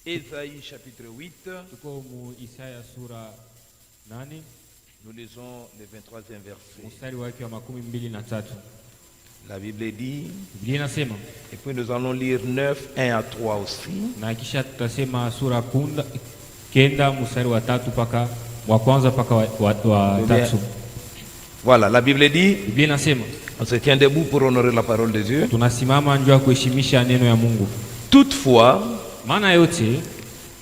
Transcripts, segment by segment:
Ésaïe chapitre 8. Tuko mu Isaya sura 8 Nous lisons le 23e verset. mstari wake wa 23. La Bible dit, Biblia inasema, et puis nous allons lire 9, 1 à 3 aussi. na kisha tutasema sura 9 mstari wa 3 mpaka wa kwanza mpaka wa 3. Voilà, la Bible dit, Biblia inasema, on se tient debout pour honorer la parole de Dieu. tunasimama njoo kuheshimisha neno ya Mungu. Toutefois, Maana yote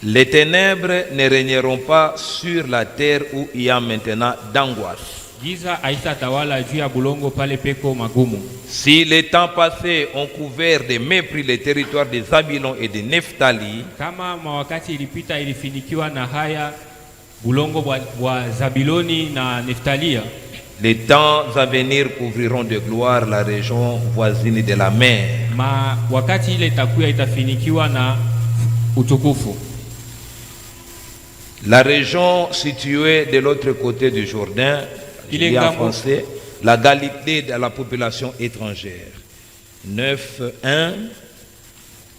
les ténèbres ne régneront pas sur la terre où il y a maintenant d'angoisse. giza haitatawala juu ya bulongo pale peko magumu. Si les temps passés ont couvert de mépris les territoires des Zabylon et de Nephtali, Kama mawakati ilipita ilifinikiwa na haya bulongo wa Zabiloni na Neftalia, les temps à venir couvriront de gloire la région voisine de la mer. wakati ile itakuya itafinikiwa na utukufu. La région située de l'autre côté du Jourdain, Il est en Gambo. français, la Galilée de la population étrangère. 9.1.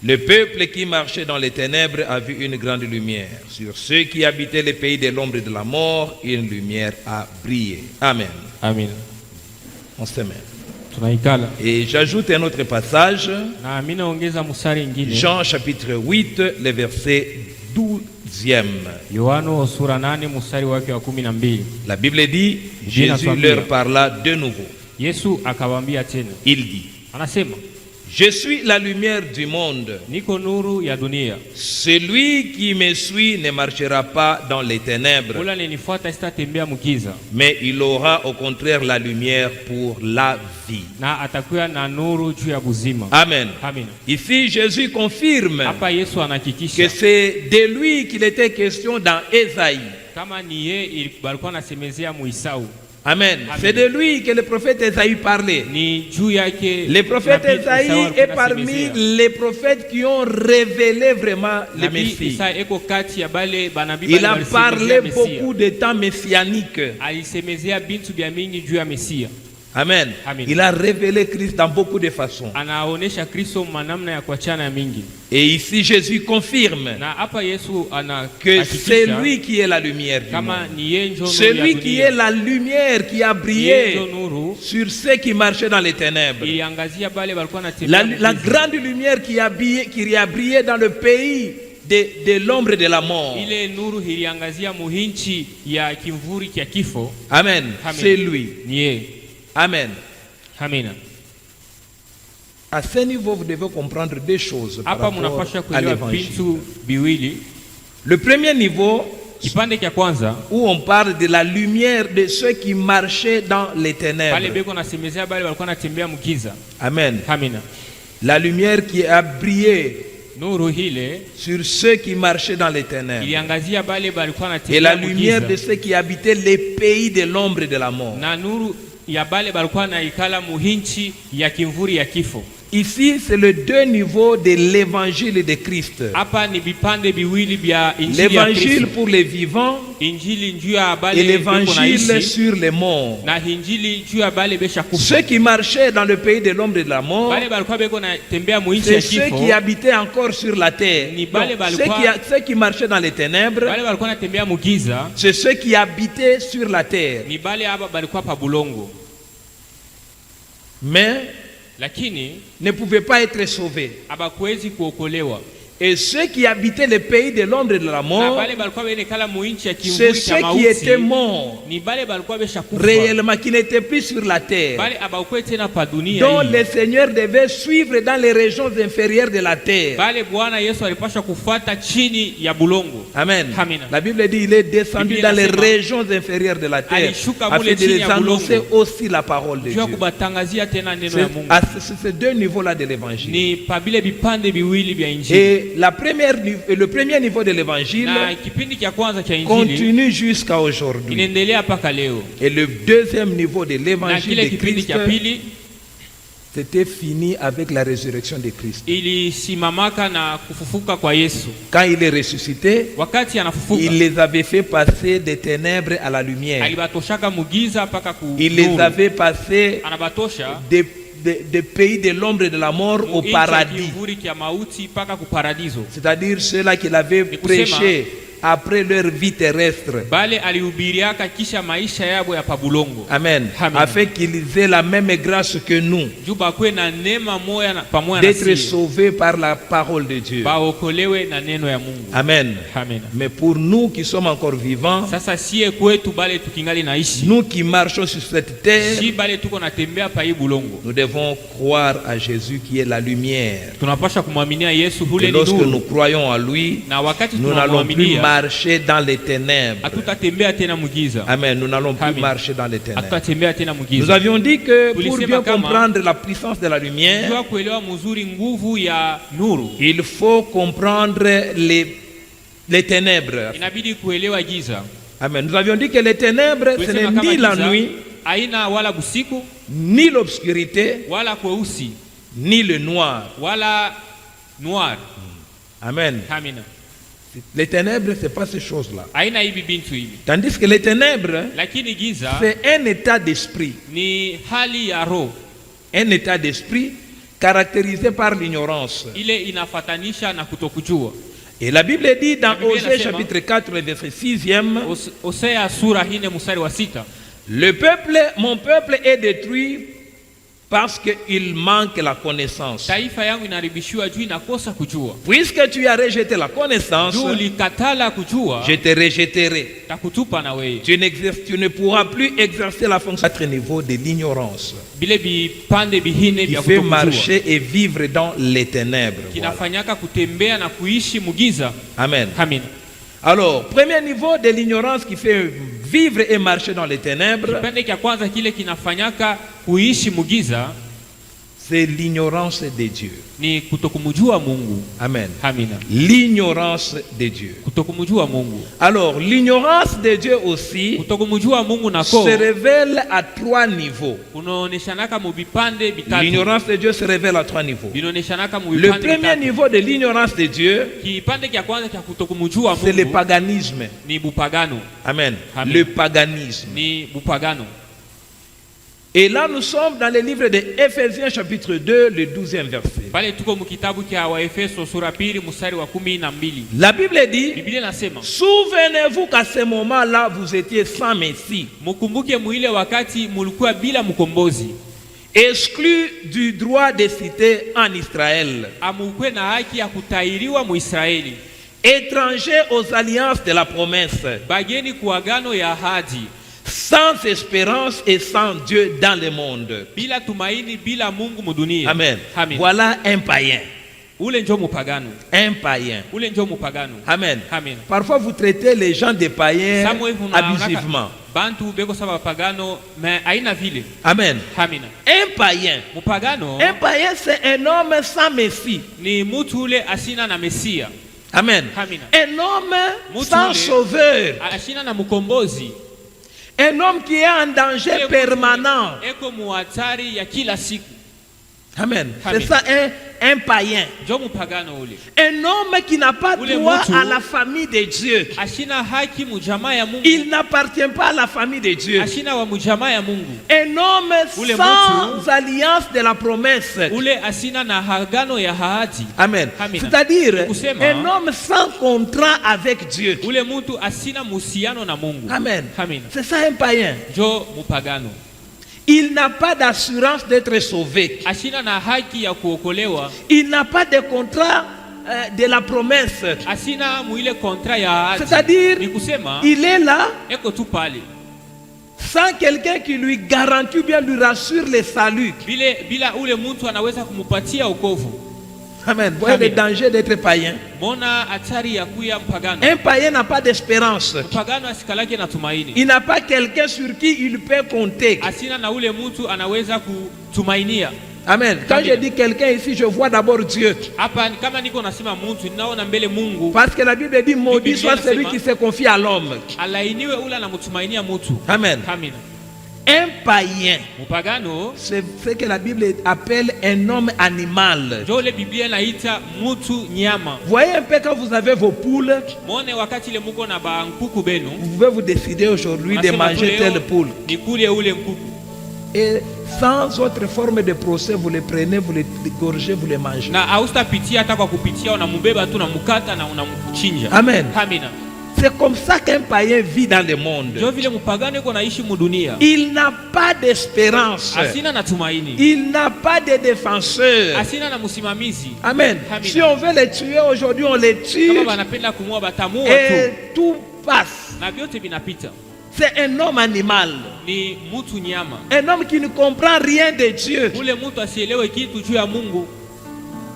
Le peuple qui marchait dans les ténèbres a vu une grande lumière. Sur ceux qui habitaient les pays de l'ombre et de la mort, une lumière a brillé. Amen. Amen. On se met. Tunaikala. Et j'ajoute un autre passage, Na mimi naongeza mstari mwingine. Jean chapitre 8, le verset 12e. Yohano sura 8 mstari wake wa 12. La Bible dit, Biblia Jésus inatuambia. leur parla de nouveau. Yesu akawaambia tena. Il dit, Anasema, je suis la lumière du monde. niko nuru ya dunia. Celui qui me suit ne marchera pas dans les ténèbres, Ula ninifuata sitatembea mkiza, mais il aura au contraire la lumière pour la vie. na atakuwa na nuru juu ya buzima. Amen. Amen. Ici, Jésus confirme Hapa Yesu que anahakikisha c'est de lui qu'il était question dans Ésaïe. kama ni yeye balikuwa nasemezea Muisau. Amen. Amen. C'est de lui que le prophète Ésaïe parlait. Ni juu yake Le prophète nabii Ésaïe Isaya est alikuwa parmi anasemezea. les prophètes qui ont révélé vraiment le Nabii Messie. Isaya eko kati ya bale banabii Il bale a walisemezea parlé Mesia. beaucoup de temps messianique. Alisemezea bintu vya mingi juu ya Mesia. Amen. Amen. Il a révélé Christ dans beaucoup de façons. Anaonesha Kristo manamna ya kuachana ya mingi. Et ici, Jésus confirme Na hapa Yesu que c'est anahakikisha lui qui est la lumière du kama monde. ni yeye njo nuru ya Celui qui dunia. est la lumière qui a Yeye brillé njo nuru sur ceux qui marchaient dans les ténèbres. iliangazia bale balikuwa natembea La grande lumière qui a brillé dans le pays de l'ombre et de la mort. ile nuru iliangazia muhinchi ya kimvuri kya kifo. Amen. Amen. C'est lui. Ni yeye. Amen. Amina. À ce niveau, vous devez comprendre deux choses par Hapa rapport mnapaswa à kuelewa l'évangile. bintu biwili. Le premier niveau, Kipande kya kwanza où on parle de la lumière de ceux qui marchaient dans les pale ténèbres. beko nasemezea bale walikuwa natembea mkiza. Amen. Amina. La lumière qui a brillé Nuru hile sur ceux qui marchaient dans les ténèbres. iliangazia bale balikuwa Et la natembea lumière de mkiza. ceux qui habitaient les pays de l'ombre et de la mort. Na nuru ya bale balikuwa naikala muhinchi ya kimvuri ya kifo. Ici, c'est le deux niveaux de l'évangile de Christ. Hapa ni vipande biwili vya injili ya L'évangile Kristo. pour les vivants Injili njuu ya et bale beko l'évangile naishi sur les morts. na injili njuu ya bale besha kufa. Ceux qui marchaient dans le pays de l'ombre et de la mort, Bale balikuwa beko natembea muhinchi c'est ya ceux kifo. qui habitaient encore sur la terre. Ni Non, bale balikuwa- ceux qui marchaient dans les ténèbres, Bale balikuwa natembea mugiza c'est ceux qui habitaient sur la terre. ni bale hapa balikuwa pa bulongo, Mais lakini ne pouvaient pas être sauvés. habakuwezi kuokolewa. Et ceux qui habitaient le pays de l'ombre et de la Na mort, bale balikuwa benekala muinchi ya c'est kimvuri cha ceux qui étaient mauti. morts Ni bale balikuwa besha kufa. réellement, qui n'étaient plus sur la terre, Bale abakuwe tena pa dunia dont hii. le Seigneur devait suivre dans les régions inférieures de la terre. Bale Bwana Yesu alipasha kufuata chini ya bulongo. Amen. Amina. La Bible dit il est descendu Biblia dans les inasema, régions inférieures de la terre alishuka afin mule de chini les ya annoncer bulongo. aussi la parole de Juu ya Dieu. kubatangazia tena neno C'est ya Mungu. c'est ces deux niveaux-là de l'évangile. Ni pabile vipande biwili vya injili. Et le premier niveau de l'évangile Na kipindi cha kwanza cha injili continue jusqu'à aujourd'hui. inaendelea mpaka leo. Et le deuxième niveau de Na l'évangile kile de kipindi Christ, cha pili c'était fini avec la résurrection de Christ. ilisimamaka na kufufuka kwa Yesu. Quand il est ressuscité, Wakati anafufuka il les avait fait passer des ténèbres à la lumière. alibatoshaka mugiza mpaka ku Il les nuru. avait passés Anabatosha des pays de l'ombre et de la mort au paradis. C'est-à-dire ceux-là qu'il avait prêché après leur vie terrestre. Amen. Afin qu'ils aient la même grâce que nous, d'être sauvés par la parole de Dieu. Amen. Mais pour nous qui sommes encore vivants, nous qui marchons sur cette terre, nous devons croire à Jésus qui est la lumière. Et lorsque nous croyons à lui, nous n'allons plus marcher dans les ténèbres. Amen. Nous n'allons plus marcher dans les ténèbres. Nous avions dit que pour bien comprendre la puissance de la lumière, il faut comprendre les ténèbres. Amen. Nous avions dit que les ténèbres, ce n'est ni la nuit, ni l'obscurité, ni le noir. Amen. Les ténèbres, ce n'est pas ces choses-là. Tandis que les ténèbres, c'est un état d'esprit. Un état d'esprit caractérisé par l'ignorance. Et la Bible dit dans Osée chapitre 4, verset 6e, mon peuple est détruit parce qu'il manque la connaissance. Puisque tu as rejeté la connaissance, je te rejetterai. Tu ne pourras plus exercer la fonction. 4 niveaux de l'ignorance qui fait marcher et vivre dans les ténèbres. Voilà. Amen. Alors, premier niveau de l'ignorance qui fait vivre et marcher dans les ténèbres, c'est l'ignorance de Dieu. Amen. L'ignorance de Dieu. Alors, l'ignorance de Dieu aussi se révèle à 3 niveaux. L'ignorance de Dieu se révèle à 3 niveaux. Le premier niveau de l'ignorance de Dieu, c'est le paganisme. Amen. Le paganisme. Et là, nous sommes dans le livre de Éphésiens chapitre 2, le 12e verset. La Bible dit, souvenez-vous qu'à ce moment-là, vous étiez sans Messie, exclus du droit de cité en Israël, étrangers aux alliances de la promesse, sans espérance et sans Dieu dans le monde. Amen. Voilà un païen. Un païen. Amen. Parfois vous traitez les gens des païens abusivement. Amen. Un païen. Un païen, c'est un homme sans Messie. Amen. Un homme sans sauveur. Un homme qui est en danger permanent. Amen. C'est ça un païen. Un homme qui n'a pas droit à la famille de Dieu. Il n'appartient pas à la famille de Dieu. Un homme sans alliance de la promesse. Amen. C'est-à-dire un homme sans contrat avec Dieu. Amen. C'est ça un païen. Il n'a pas d'assurance d'être sauvé. Il n'a pas de contrat de la promesse. C'est-à-dire, il est là sans quelqu'un qui lui garantit ou bien lui rassure le salut. Amen. Voyez le danger d'être païen. Un païen n'a pas d'espérance. Il n'a pas quelqu'un sur qui il peut compter. Amen. Quand je dis quelqu'un ici, je vois d'abord Dieu. Parce que la Bible dit, maudit soit celui qui se confie à l'homme. Amen. Un païen, c'est ce que la Bible appelle un homme animal. Voyez un peu quand vous avez vos poules, vous pouvez vous décider aujourd'hui de manger telle poule. Et sans autre forme de procès, vous les prenez, vous les gorgez, vous les mangez. Na hautapitia hata kwa kupitia, unambeba tu unamkata na unamchinja. Amen. Amina. C'est comme ça qu'un païen vit dans le monde. Ndio vile mpagani yuko naishi mudunia. Il n'a pas d'espérance. Asina na tumaini. Il n'a pas de défenseur. Asina na msimamizi. Amen. Amina. Si on veut les tuer aujourd'hui, on les tue. Kama wanapenda kumua batamua tu. Et tout passe. Na vyote vinapita. C'est un homme animal. Ni mtu nyama. Un homme qui ne comprend rien de Dieu. Ule mtu asielewe kitu juu ya Mungu.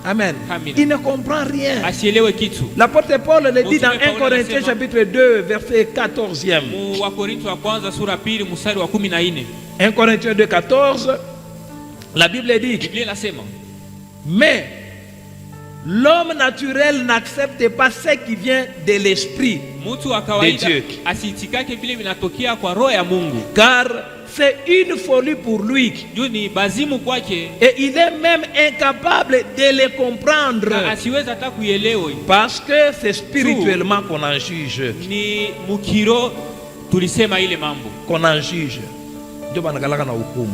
Amen. Amina. Il ne comprend rien. Asielewe kitu. L'apôtre Paul le dit dans 1 Paulo Corinthiens anasema, chapitre 2 verset 14e. Mu wa Korinto wa kwanza sura pili mstari wa 14. 1 Corinthiens 2 14. La Bible dit, Biblia inasema, mais l'homme naturel n'accepte pas ce qui vient de l'esprit, mtu wa kawaida De Dieu. asiitikake vile vinatokea kwa roho ya Mungu. car c'est une folie pour lui Juu ni bazimu kwake et il est même incapable de le comprendre, na asiweza hata kuielewa. parce que c'est spirituellement qu'on en juge. Ni mukiro tulisema ile mambo. Qu'on en juge. Ndio banakalaka na hukumu.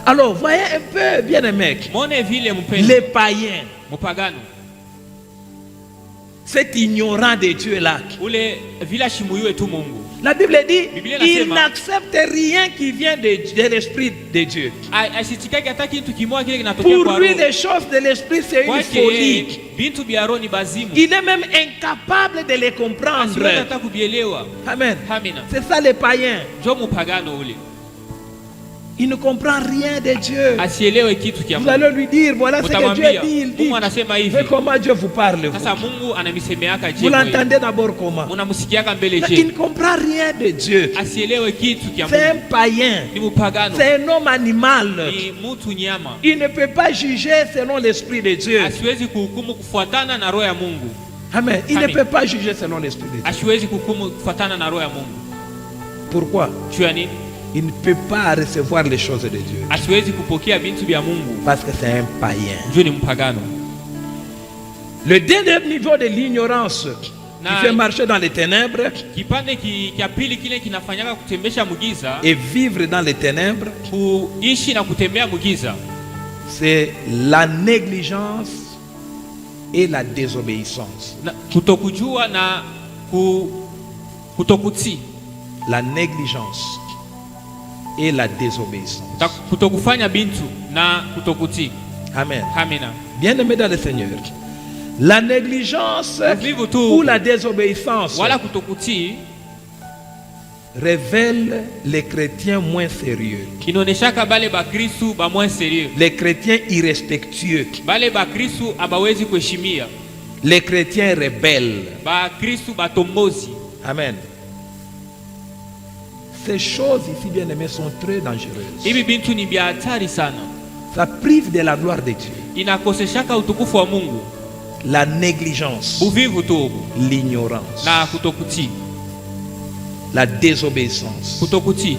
Alors voyez un peu, bien aimé, Mone vile mpendo. les païens, Mupagano. cet ignorant de Dieu là, Ule vile shimuywe tu Mungu. la Bible dit, Biblia il inasema, n'accepte rien qui vient de l'esprit de Dieu. Asitikake hata kitu kimoja kile kinatokea Pour kwa lui, roho. les choses de l'esprit, c'est une Kwake folie. bintu vya roho ni bazimu. Il est même incapable de les comprendre. Asiweza hata kuvielewa. Amen. Amina. C'est ça les païens. Jo mupagano ule. Il ne comprend rien de Dieu. Asielewe kitu kia Vous Mungu. allez lui dire, voilà ce que Dieu Utamwambia, dit. Il dit. Mungu anasema hivi. Mais comment Dieu vous parle? Sasa Vous, Mungu anamisemeaka vous je. l'entendez d'abord comment? Unamsikiaka mbele Il je. ne comprend rien de Dieu. Asielewe kitu kia C'est un Mungu. païen. Ni mupagano. C'est un homme animal. Ni mtu nyama. Il ne peut pas juger selon l'esprit de Dieu. Asiwezi kuhukumu kufuatana na roho ya Mungu. Amen. Il ne Amen. peut pas juger selon l'esprit de Dieu. Asiwezi kuhukumu kufuatana na roho ya Mungu. Pourquoi? Juu ya nini? Il ne peut pas recevoir les choses de Dieu. Asiwezi kupokea bintu vya Mungu. Parce que c'est un païen. Juu ni mpagano. Le deuxième niveau de l'ignorance Na- qui fait marcher dans les ténèbres Kipande kia pili kile kinafanyaka kutembesha mugiza, et vivre dans les ténèbres, kuishi na kutembea mugiza, c'est la négligence et la désobéissance. na kutokujua na kutokutii, La négligence et la désobéissance. na kutokufanya bintu na kutokutii. Amen. Amina. Bien-aimés dans le Seigneur, la négligence Uvivu tu ou la désobéissance wala kutokutii révèle les chrétiens moins sérieux, inaoneshaka bale bakristu ba moins sérieux, les chrétiens irrespectueux, bale bakristu abawezi kuheshimia, les chrétiens rebelles. bakristu batombozi. Amen. Ces choses ici, bien-aimés, sont très dangereuses. Hivi bintu ni vya hatari sana, Ça prive de la gloire de Dieu. inakoseshaka utukufu wa Mungu. La négligence, Uvivu tu l'ignorance, na kutokutii, la désobéissance. kutokutii.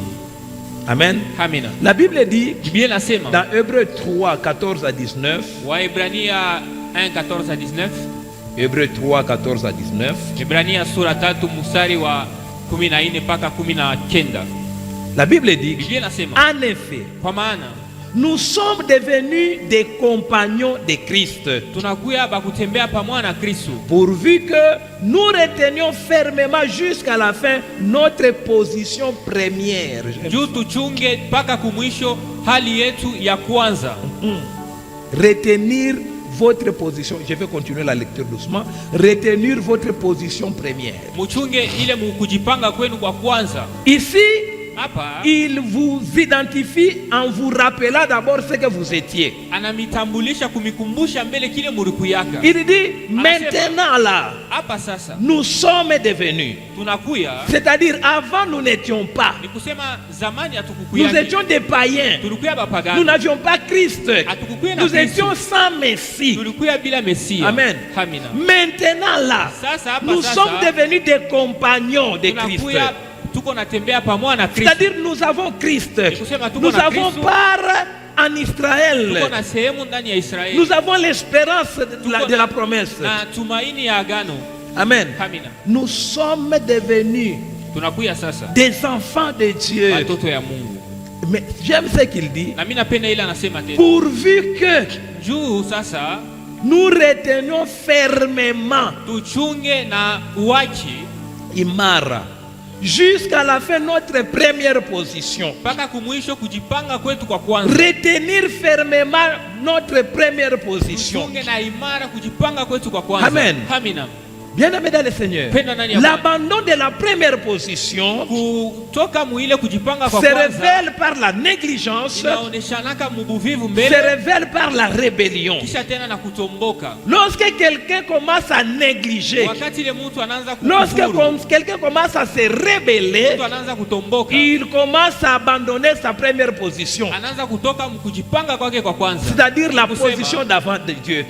Amen. Amina. La Bible dit Biblia inasema dans Hébreux 3, 14 à 19, Waebrania 1:14 à 19, Hébreux 3, 14 à 19, Ibrania sura 3 mstari wa 14 mpaka 19. la Bible dit, Biblia inasema en effet, kwa maana nous sommes devenus des compagnons de Christ, tunakuya bakutembea pamoja na Kristo, pourvu que nous retenions fermement jusqu'à la fin notre position première. juu tuchunge mpaka kumwisho hali yetu ya kwanza. Retenir votre position. Je vais continuer la lecture doucement. Retenir votre position première. Muchunge ile kujipanga kwenu kwa kwanza. Ici, Hapa il vous identifie en vous rappelant d'abord ce que vous étiez. anamitambulisha kumikumbusha mbele kile mulikuyaka. Il dit, maintenant là, Hapa sasa nous sommes devenus. tunakuya, C'est-à-dire, avant, nous n'étions pas. ni kusema zamani Nous hatukukuya, étions des païens. tulikuya Nous bapagano, n'avions pas Christ. hatukukuya na Nous Kristo, étions sans Messie. tulikuya bila Mesia. Amen. Amina. Maintenant là, Sasa hapa nous sasa, sommes devenus des compagnons de Christ. tunakuya tuko natembea pamoja na Kristo. C'est-à-dire, nous avons Christ. kusema tuko Nous na avons Kristo. part en Israël. Tuko na sehemu ndani ya Israeli. Nous avons l'espérance de la promesse. Na tumaini ya agano. Amen. Amina. Nous sommes devenus Tunakuya sasa des enfants de Dieu. watoto ya Mungu. Mais j'aime ce qu'il dit. Na mimi napenda ile anasema tena. Pourvu que Juu sasa nous retenions fermement tuchunge na uachi Imara jusqu'à la fin notre première position. mpaka kumwisho kujipanga kwetu kwa kwanza. Retenir fermement notre première position. Tuchunge na imara kujipanga kwetu kwa kwanza. Amen. Amina. Bien-aimés dans le Seigneur, l'abandon de la première position kutoka muile kujipanga kwa se kwanza révèle par la négligence, inaoneshanaka mubuvivu se mbele révèle par la rébellion. kisha tena na kutomboka. Lorsque quelqu'un commence à négliger, Wakati ile mtu anaanza lorsque kukufuru, quelqu'un commence à se rebeller, mtu anaanza kutomboka, il commence à abandonner sa première position, anaanza kutoka kujipanga kwake kwa kwanza, c'est-à-dire la Kusema, position d'avant de Dieu,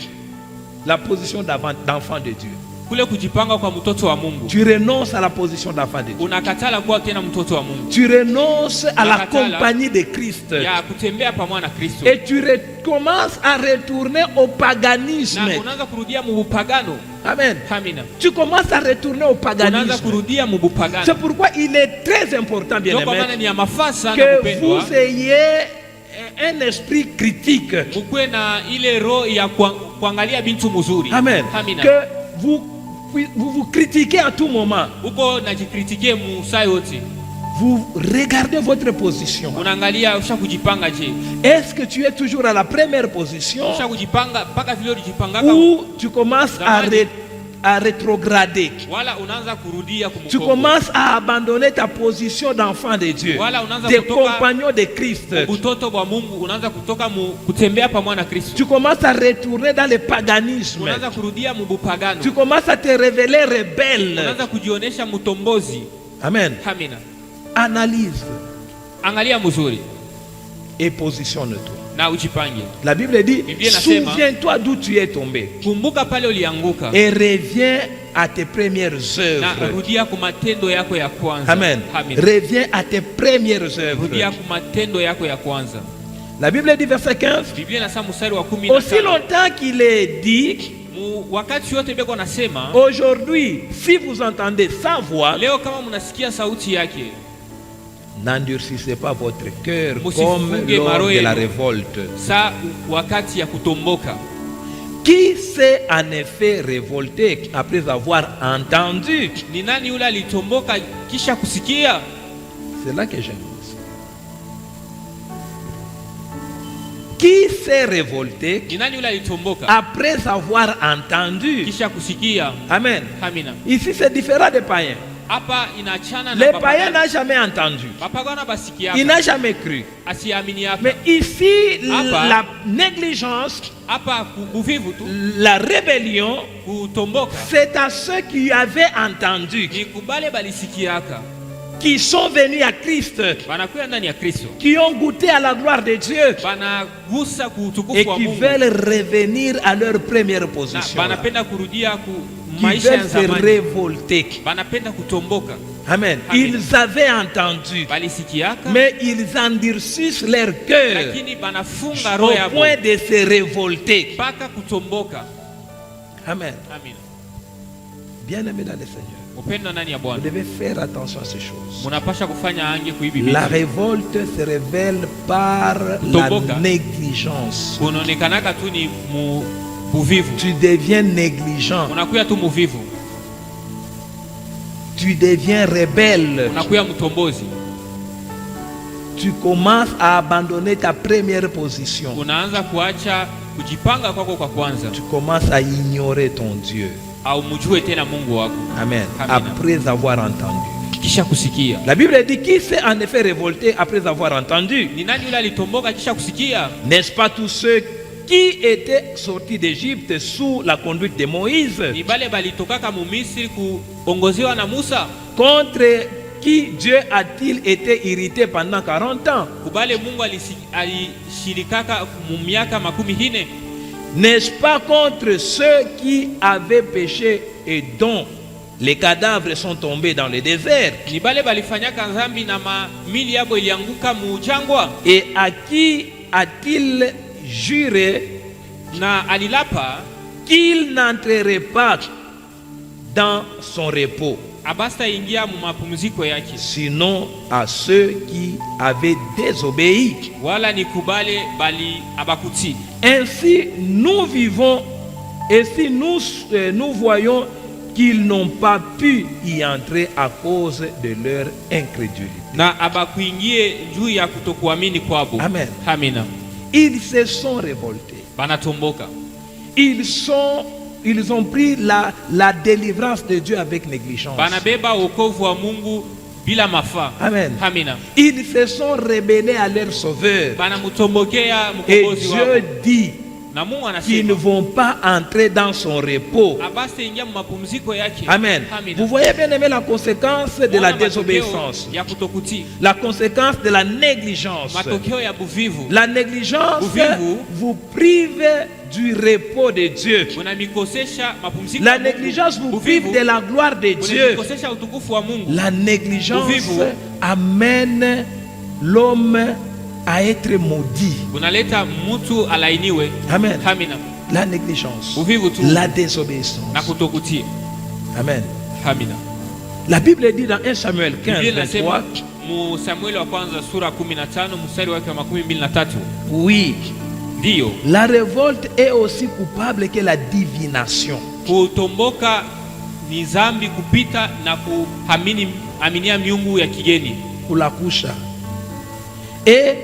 la position d'enfant de Dieu. kule kujipanga kwa mtoto wa Mungu. Tu renonces à la position d'enfant de Dieu. Unakatala kuwa tena mtoto wa Mungu. Tu renonces à la Unakatala compagnie de Christ. ya kutembea pamoja na Kristo. Et tu commences à retourner au paganisme. Na unaanza kurudia mubupagano. Amen. Amina. Tu commences à retourner au Unaanza paganisme. kurudia mubupagano. C'est pourquoi il est très important, bien Ndio maana aimé, ni ya mafaa sana que kupendwa. vous ayez un esprit critique. Mukwe na ile roho ya kuangalia bintu mzuri. Amen. Amina. Que vous critiquez à tout moment. Uko najikritike musa yote. Vous regardez votre position. Unaangalia ushakujipanga je? Est-ce que tu es toujours à la première position Ushakujipanga mpaka vile ulijipanga ou tu commences à rétrograder? Wala unaanza kurudia Tu kumkongo. commences à abandonner ta position d'enfant de Dieu, Wala unaanza des kutoka compagnons de Christ. utoto wa Mungu, unaanza kutoka kutembea pamoja na Kristo. Tu commences à retourner dans le paganisme. Unaanza kurudia mubupagano. Tu commences à te révéler rebelle. Unaanza kujionesha mtombozi. Amen. Amina. Analyse Angalia mzuri et positionne-toi. na ujipange. La Bible dit, Biblia inasema, souviens-toi d'où tu es tombé Kumbuka pale ulianguka et reviens à tes premières na œuvres. rudia kwa matendo yako ya kwanza. Amen. Amina. Reviens à tes premières Rudia œuvres. kwa matendo yako ya kwanza. La Bible dit, verset 15, Biblia inasema mstari wa aussi 15. longtemps qu'il est dit, Wakati yote beko nasema, aujourd'hui, si vous entendez sa voix, leo kama mnasikia sauti yake, n'endurcissez pas votre cœur Musifunge comme lors maro de la yenu. révolte. sa wakati ya kutomboka. Qui s'est en effet révolté après avoir entendu? Ni nani yule alitomboka kisha kusikia? C'est là que j'aime. Qui s'est révolté Ni nani yule alitomboka après avoir entendu? kisha kusikia? Amen. Amina. Ici, c'est différent des païens. Hapa inaachana na Les païens bapagano. n'ont jamais entendu. Bapagano basikia. Ils n'ont jamais cru. Asiamini hapa. Mais ici, Apa. la négligence, Hapa kuvivu tu, la rébellion, kutomboka. c'est à ceux qui avaient entendu, Ni kubale balisikiaka. qui sont venus à Christ, Banakuya ndani ya Kristo. qui ont goûté à la gloire de Dieu Banagusa et kuutukufu wa qui Mungu. veulent revenir à leur première Na position. banapenda kurudia ku Qui maisha ya veulent se zamani. révolter. Banapenda kutomboka. Amen. Amen. Ils avaient entendu, Balisikiaka. mais ils endurcissent leur cœur Lakini banafunga roho au yabo point de se révolter. mpaka kutomboka. Amen. Amina. Bien-aimés dans le Seigneur, Upendo ndani ya vous Bwana. devez faire attention à ces choses. Munapasha kufanya ange kuibi La vitu. révolte se révèle par Tomboka. la négligence. Unaonekanaka tu ni muvivu. Tu deviens négligent. Unakuya tu muvivu. Tu deviens rebelle. Unakuya mtombozi. Tu commences à abandonner ta première position. Unaanza kuacha kujipanga kwako kwa kwanza. Tu commences à ignorer ton Dieu. Au mjue tena Mungu wako. Amen. Amina. Après avoir entendu. Kisha kusikia. La Bible dit qui s'est en effet révolté après avoir entendu? Ni nani yule alitomboka kisha kusikia? N'est-ce pas tous ceux qui étaient sortis d'Égypte sous la conduite de Moïse, Ni bale balitokaka mu Misri kuongozewa na Musa. contre qui Dieu a-t-il été irrité pendant 40 ans? Kubale Mungu alishirikaka mu miaka 40. N'est-ce pas contre ceux qui avaient péché et dont les cadavres sont tombés dans le désert, Ni bale balifanyaka dhambi na mili yabo ilianguka mu jangwa, et à qui a-t-il juré na alilapa qu'il n'entrerait pas dans son repos? abasta ingia mu mapumziko yake, sinon à ceux qui avaient désobéi. wala nikubale bali abakuti. Ainsi nous vivons, et si nous voyons qu'ils n'ont pas pu y entrer à cause de leur incrédulité. Na abakuingie juu ya kutokuamini kwabo. Amen. Amina. Ils se sont révoltés. Banatomboka. Ils ont pris la délivrance de Dieu avec négligence. Banabeba wokovu wa Mungu bila mafaa. Amen. Amina. Ils se sont rebellés à leur sauveur. Banamutombokea Et mkombozi wao. Dieu dit Na Mungu qu'ils ne anasema vont pas entrer dans son repos. abasta ingia mu mapumziko yake. Amen. Amina. Vous voyez bien aimé la conséquence de la désobéissance, ya kutokutii. la conséquence de la négligence. Matokeo ya buvivu. La négligence Buvivu vous prive du repos de Dieu. Unamikosesha mapumziko La ya Mungu. négligence vous Buvivu, prive de la gloire de Dieu. unamikosesha utukufu wa Mungu. La négligence Buvivu amène l'homme à être maudit. unaleta mtu alainiwe. Amen. Amina. La négligence, Buvivu tu la désobéissance. na kutokutii. Amen. Amina. La Bible dit dans 1 Samuel 15, Biblia 23, inasema mu Samueli wa kwanza sura 15 mstari wake wa 23. oui, Ndio, la révolte est aussi coupable que la divination. kutomboka ni dhambi kupita na kuaminia miungu ya kigeni. Kulakusha. Et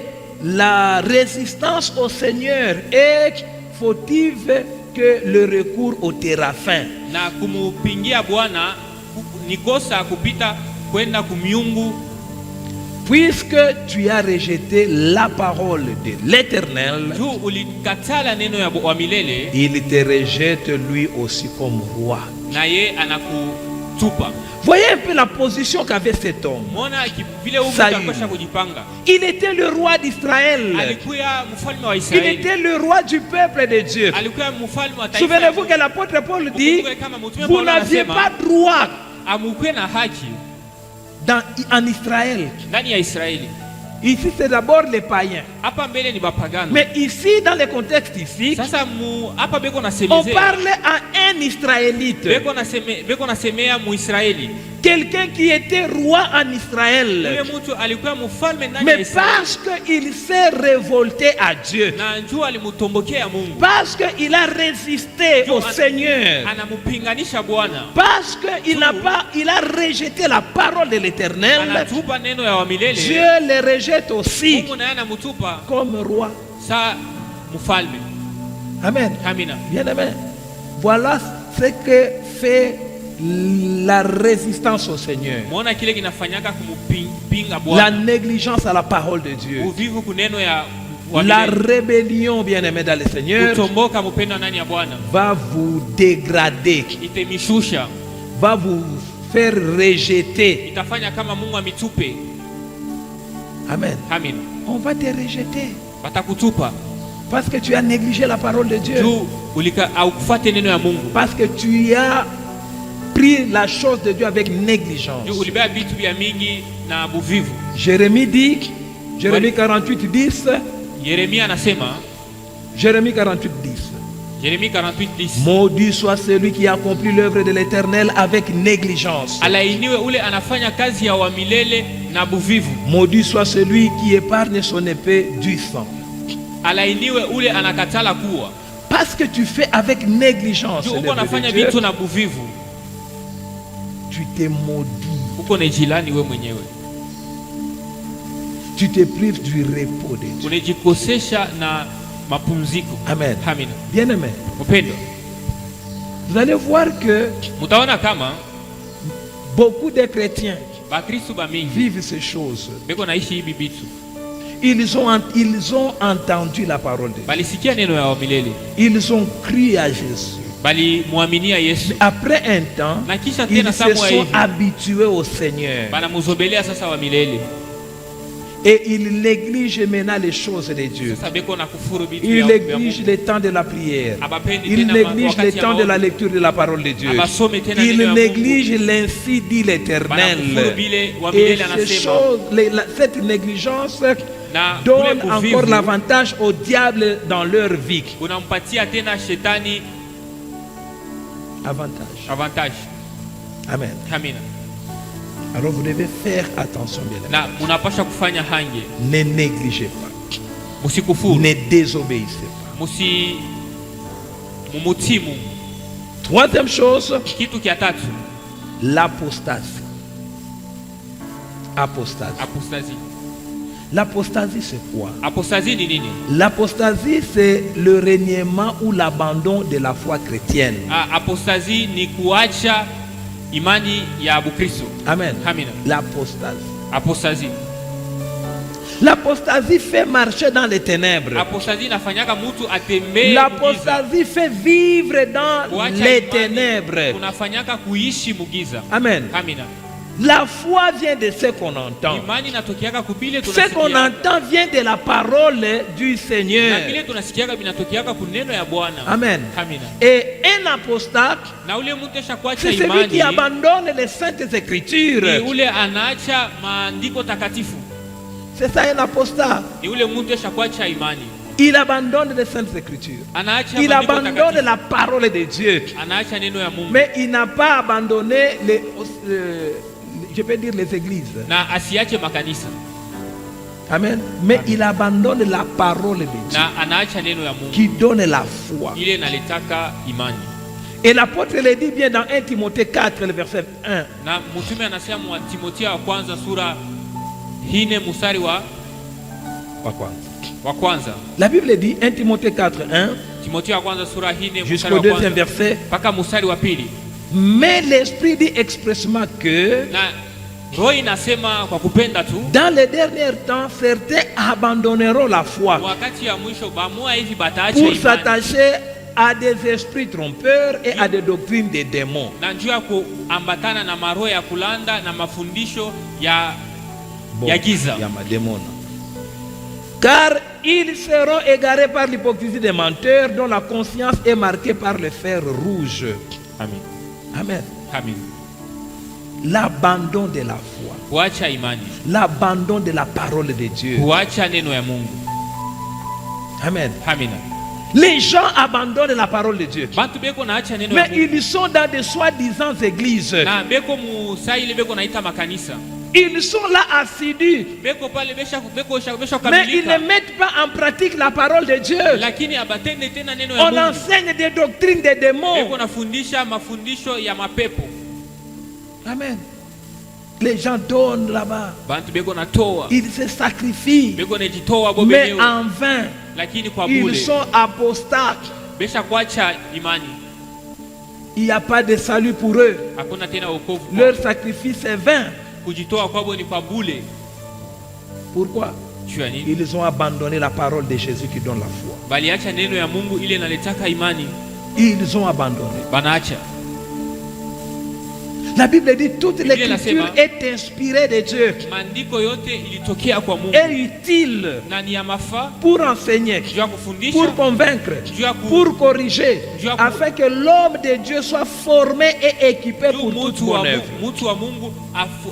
la résistance au Seigneur est fautive que le recours au téraphin. Na kumupingia Bwana ni kosa kupita kwenda kumiungu. Puisque tu as rejeté la parole de l'Éternel, Juu ulikatala neno wa milele, il te rejette lui aussi comme roi. na ye anakutupa. Voyez un peu la position qu'avait cet homme. Mona vile huko Saül. atakosha kujipanga. Il était le roi d'Israël. Alikuwa mfalme wa Il Israeli. était le roi du peuple de Dieu. Alikuwa mfalme wa taifa. Souvenez-vous que l'apôtre Paul dit, Kama mtume vous Paulo n'aviez anasema, pas droit amukwe na haki en Israël. ndani ya Israeli. Ici, c'est d'abord les païens. Hapa mbele ni bapagano. Mais ici, dans le contexte ici, Sasa hapa beko on nasemezea. parle à un Israélite. Beko nasemea mu Israeli. Quelqu'un qui était roi en Israël. Yule mtu alikuwa mfalme ndani ya Mais Israeli. parce qu'il s'est révolté à Dieu, Na njoo alimutombokea Mungu. parce qu'il a résisté au Seigneur, Anamupinganisha Bwana. parce qu'il a rejeté la parole de l'Éternel, Anatupa neno ya wa milele. Dieu le rejette aussi Mungu naye anamutupa comme roi. sa mfalme. Amen. Amina. Bien aimé. Voilà ce que fait la résistance au Seigneur. Muona kile kinafanyaka kumupinga La Bwana. négligence à la parole de Dieu. Uvivu kuneno ya wa La milele. rébellion, bien aimé dans le Seigneur, Kutomboka mupendo ndani ya Bwana. va vous dégrader, Itemishusha. va vous faire rejeter. Itafanya kama Mungu amitupe. Amen. Amina. On va te rejeter Batakutupa. parce que tu as négligé la parole de Dieu. Juu haukufuate neno ya Mungu. Parce que tu as pris la chose de Dieu avec négligence. Juu ulibeba vitu vya mingi na buvivu. Jérémie dit, Jérémie 48, 10, Yeremia anasema, Jérémie 48, 10. Yeremia 48:10. Maudit soit celui qui accomplit l'œuvre de l'Éternel avec négligence. Alainiwe ule anafanya kazi ya wa milele na buvivu. Maudit soit celui qui épargne son épée du sang. Alainiwe ule anakatala kuwa. Parce que tu fais avec négligence Juu uko l'œuvre de anafanya Dieu, vitu na buvivu. tu t'es maudit. Uko nejilani we mwenyewe. Tu te prives du repos de Dieu. Unajikosesha na mapumziko. Amen. Amina. Bien aimé. Mpendo. Vous allez voir que Mutaona kama beaucoup de chrétiens Bakristo ba mingi vivent ces choses. beko naishi hivi bitu. Ils ont entendu la parole de Dieu. Balisikia neno ya wa milele. Ils ont cru à Jésus. Bali muaminia Yesu. Après un temps, Na kisha ils tena se samwa sont hivi. habitués au Seigneur. Bana muzobelea sasa wa milele. Et ils négligent maintenant les choses de Dieu. Sasa beko na kufuru bitu Ils ya négligent le temps de la prière. Abapendi Ils tena négligent le wakati ya temps de la maombi. lecture de la parole de Dieu. Abasome tena Ils neno ya Mungu. négligent l'ainsi dit Bana l'Éternel. kufuru bile wa Et milele ces anasema. choses, cette négligence Na donne kule encore kuvivu, l'avantage au diable dans leur vie. unampatia tena shetani Avantage. avantage. Amen. Amina. Alors vous devez faire attention, bien na munapasha kufanya hange. Ne négligez pas. Musikufuru. Ne désobéissez pas. Mumutii Mungu. Troisième chose, Kitu kia tatu, l'apostasie. Apostasie. apostasie. L'apostasie, c'est quoi? Apostasie ni nini? L'apostasie, c'est le reniement ou l'abandon de la foi chrétienne. Apostasie ni kuacha imani ya Bukristo. Amen. Amina. L'apostasie. Apostasie. L'apostasie fait marcher dans les ténèbres. Apostasie inafanyaka mtu atembee. L'apostasie fait vivre dans Kuacha les imani ténèbres. kunafanyaka kuishi mugiza. Amen. Amina. La foi vient de ce qu'on entend. Imani inatokeaka kubile Ce qu'on tunasikia. entend vient de la parole du Na Seigneur. vile tunasikiaka binatokeaka kuneno ya Bwana. Amen. Amina. Et un apostate, Na ule mtu esha kuacha c'est celui imani qui abandonne les saintes écritures. ni ule anaacha maandiko takatifu. C'est ça un apostat. Ni ule mtu esha kuacha imani. Il abandonne les saintes écritures. Anaacha Il maandiko abandonne takatifu. la parole de Dieu. Anaacha neno ya Mungu. Mais il n'a pas abandonné je peux dire les églises. Na asiache makanisa. Amen. Mais il abandonne la parole de Dieu Na anaacha neno ya Mungu. qui donne la foi. Ile naletaka imani. Et l'apôtre le dit bien dans 1 Timothée 4, le verset 1. Na mtume anasema mwa Timotheo wa kwanza sura 4 mstari wa kwanza. La Bible dit 1 Timothée 4, 1 Timotheo wa kwanza sura 4 mstari jusqu'au wa deuxième kwanza verset. mpaka mstari wa pili. Mais l'Esprit dit expressement que Na roho inasema kwa kupenda tu, dans les derniers temps, certains abandonneront la foi wakati ya mwisho bamua hivi bataacha pour imani s'attacher à des esprits trompeurs et à des doctrines des démons. na njoo ya kuambatana na maroho ya kulanda na mafundisho ya giza. Ya madémona. Car ils seront égarés par l'hypocrisie des menteurs dont la conscience est marquée par le fer rouge. Amen. Amen. Amen. L'abandon de la foi. Kuacha imani. L'abandon de la parole de Dieu. Kuacha neno ya Mungu. Amen. Amen. Les gens abandonnent la parole de Dieu. Bantu beko naacha neno ya Mais Mungu. ils sont dans des soi-disant églises. Na beko musaili beko naita makanisa. Ils sont là assidus. Beko pale besha Mais ils kamilika. ne mettent pas en pratique la parole de Dieu. Lakini abatende tena neno ya On Mungu. enseigne des doctrines des démons. Beko nafundisha mafundisho ya mapepo. Amen. Les gens donnent là-bas. Bantu beko natoa. Ils se sacrifient. Beko nejitoa bo Mais benyewe. en vain. Lakini kwa bure. Ils sont apostates. Besha kuacha imani. Il n'y a pas de salut pour eux. Hakuna tena wokovu. Leur sacrifice est vain. Kujitoa kwabo ni kwa bure. Pourquoi? Jua nini? Ils ont abandonné la parole de Jésus qui donne la foi. Baliacha neno ya Mungu ile inaletaka imani. Ils ont abandonné. Banaacha. La Bible dit toute Biblia l'écriture inasema, est inspirée de Dieu. Maandiko yote ilitokea kwa Mungu. Est utile Na ni ya mafaa pour enseigner, juu ya kufundisha, pour convaincre, juu ya pour corriger, Dieu a- afin que l'homme de Dieu soit formé et équipé juu pour toute mtu wa bonne œuvre. Mungu, mtu wa Mungu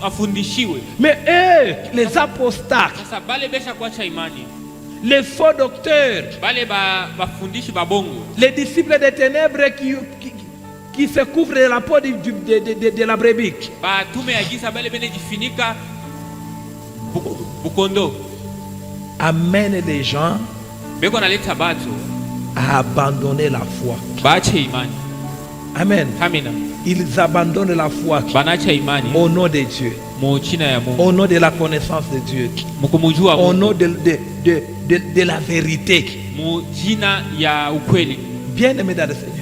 afundishiwe. Mais eux, les apostates, Sasa bale besha kuacha imani. les faux docteurs, Bale bafundishi babongo. les disciples des ténèbres qui se couvrent de la peau de la brebis, Batume ya giza bale bene jifinika bukondo. amènent les gens Beko naleta batu à abandonner la foi. baache imani. Amen. Amina. Ils abandonnent la foi Banaacha imani au nom de Dieu, mu china ya Mungu. au nom de la connaissance de Dieu, Mkumujua au nom Mungu. de la vérité. Mu jina ya ukweli. Bien-aimés dans le Seigneur,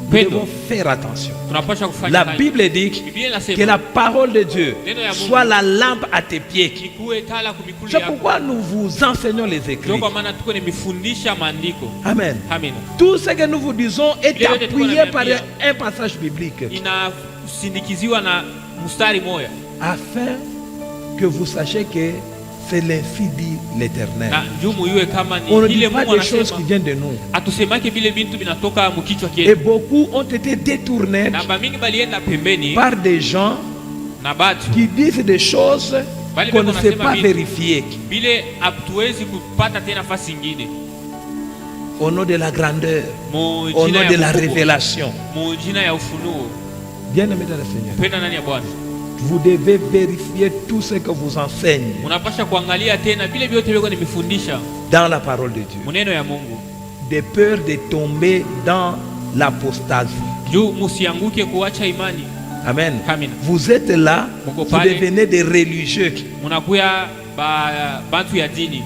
nous Pendo. devons faire attention. Tunapaswa kufanya La kazi. Bible dit Biblia que inasema la parole de Dieu Neno ya Mungu. soit la lampe à tes pieds. ikuwe tala kumikulu C'est yako. pourquoi nous vous enseignons les Ndio écrits. kwa maana tuko nimefundisha maandiko. Amen. Amina. Tout ce que nous vous disons est Leo tuko appuyé na par Biblia. un passage biblique Inasindikiziwa na mstari moja. afin que vous sachiez que c'est l'ainsi dit l'Éternel. Na jumu iwe kama On ne ni dit ile pas Mungu des choses anasema. qui viennent de nous. Atusemake vile bintu binatoka mkichwa Et kietu. beaucoup ont été détournés Na bamingi balienda pembeni par des gens na batu. qui disent des choses Bali qu'on ne beko sait nasema pas vitu. vérifier. Bile hatuwezi kupata tena nafasi nyingine. Au nom de la grandeur, Mu au jina nom ya de la ukubwa. révélation. Mu jina ya ufunuo. Bien-aimés dans le Seigneur, Penda nani ya Bwana. Vous devez vérifier tout ce que vous enseigne Unapasha kuangalia tena vile vyote vile nimefundisha dans la parole de Dieu. Muneno ya Mungu. De peur de tomber dans l'apostasie. Juu musianguke kuacha imani. Amen. Amen. Vous êtes là, vous devenez des religieux. Munakuya bantu ya dini.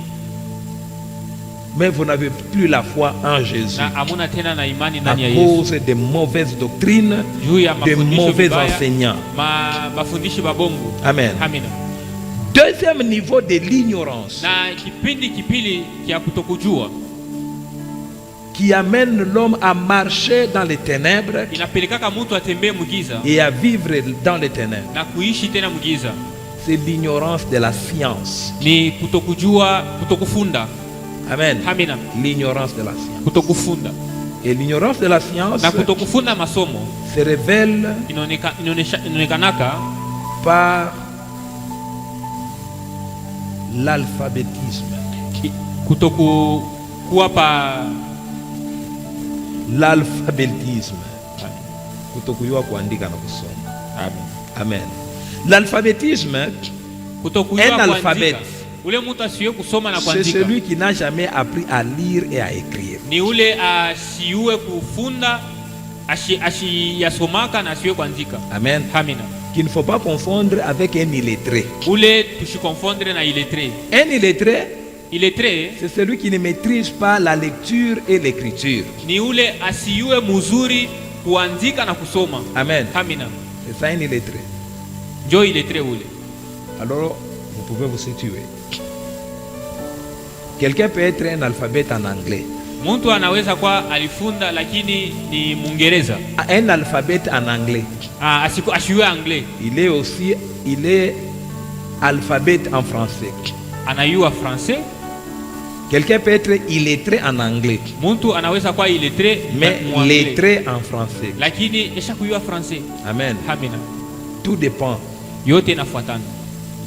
Mais vous n'avez plus la foi en Jésus. Na amuna tena na imani À ndani ya Yesu. cause des mauvaises doctrines, des mauvais enseignants. Mafundisho babongo. Amen. Amen. Deuxième niveau de l'ignorance, Na kipindi kipili kia kutokujua qui amène l'homme à marcher dans les ténèbres inapelekaka mtu atembee mugiza et à vivre dans les ténèbres. na kuishi tena mugiza. C'est l'ignorance de la science. Ni kutokujua, kutokufunda. Amen. Amina. L'ignorance de la science. Kutokufunda. Et l'ignorance de la science Na kutokufunda masomo se révèle inaonekanaka par l'alphabétisme. Kutokuwa pa L'alphabétisme. Kutokujua kuandika na kusoma. Amen. L'alphabétisme, un alphabète, c'est celui qui n'a jamais appris à lire et à écrire. Ni ule asiwe kufunda, asiyasomaka na asiwe kuandika. Amen. Amina. Qu'il ne faut pas confondre avec un illettré. Ule tusikonfondre na illettré. Un illettré, Illettré c'est celui qui ne maîtrise pas la lecture et l'écriture. ni ule asiwe muzuri kuandika na kusoma. Amen. Amina. C'est ça un illettré. Jo illettré ule. Alors, vous pouvez vous situer. Quelqu'un peut être un alphabète en anglais. Mtu anaweza kwa alifunda lakini ni Mungereza. Un alphabète en anglais. Asiwe anglais. Il est alphabète en français. Anayua français. Quelqu'un peut être illettré en anglais, Mtu anaweza kwa illettré mais lettré en français. lakini eshakuyua français. Amen. Amina. Tout dépend Yote inafuatana.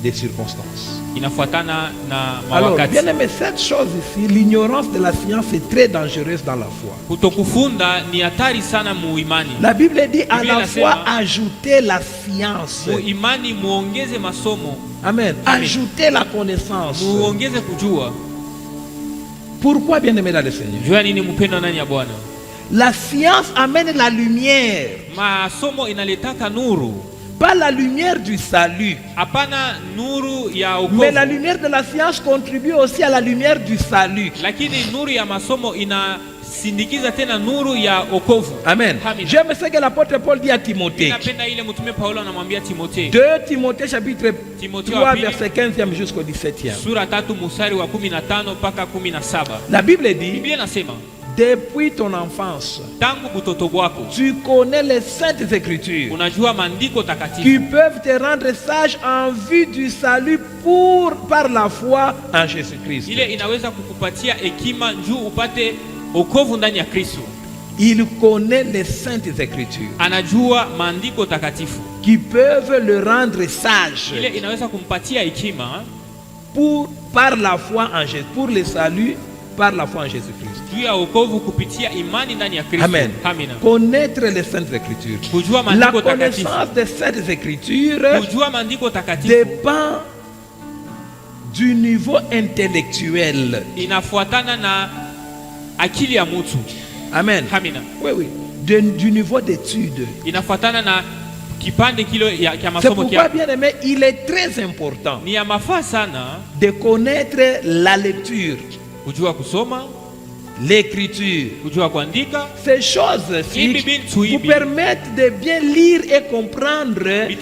des circonstances. Inafuatana na Alors, mawakati. bien aimé, cette chose ici, l'ignorance de la science est très dangereuse dans la foi. Kutokufunda ni hatari sana muimani. La Bible dit à Biblia la inasema, foi ajouter la science. Muimani muongeze masomo. Amen. Amen. Ajouter la connaissance. Muongeze kujua. Pourquoi, bien aimé dans le Seigneur? Jua nini mpendo ndani ya Bwana? La science amène la lumière, Masomo inaletaka nuru. pas la lumière du salut. Hapana nuru ya wokovu. Mais la lumière de la science contribue aussi à la lumière du salut. Lakini nuru ya masomo inasindikiza tena nuru ya wokovu. Amen. Amen. J'aime ce que l'apôtre Paul dit à Timothée. Napenda ile mtume Paulo anamwambia Timothée. 2 Timothée chapitre Timothée 3 wa pili, verset 15e jusqu'au 17e. Sura 3 mstari wa 15 mpaka 17. La Bible dit, Biblia inasema depuis ton enfance, tangu butoto bwako tu connais les saintes écritures unajua maandiko takatifu qui peuvent te rendre sage en vue du salut par la foi en Jésus-Christ. ile inaweza kukupatia hekima juu upate wokovu ndani ya Kristo. Il connaît les saintes écritures Anajua maandiko takatifu qui peuvent le rendre sage ile inaweza kumpatia hekima par la foi en Jésus, pour le salut par la foi en Jésus-Christ. juu ya wokovu kupitia imani ndani ya Kristo. Amen. Amina. Connaître les saintes écritures. Kujua La maandiko takatifu. connaissance des saintes écritures Kujua maandiko takatifu dépend du niveau intellectuel. inafuatana na akili ya mtu. Amen. Amina. Oui, oui. Du niveau d'étude. Inafuatana na kipande kilo ya C'est masomo pourquoi, kia. bien aimé, il est très important Ni ya mafaa sana de connaître la lecture, kujua kusoma, l'écriture. kujua kuandika. Ces choses-ci vous permettent de bien lire et comprendre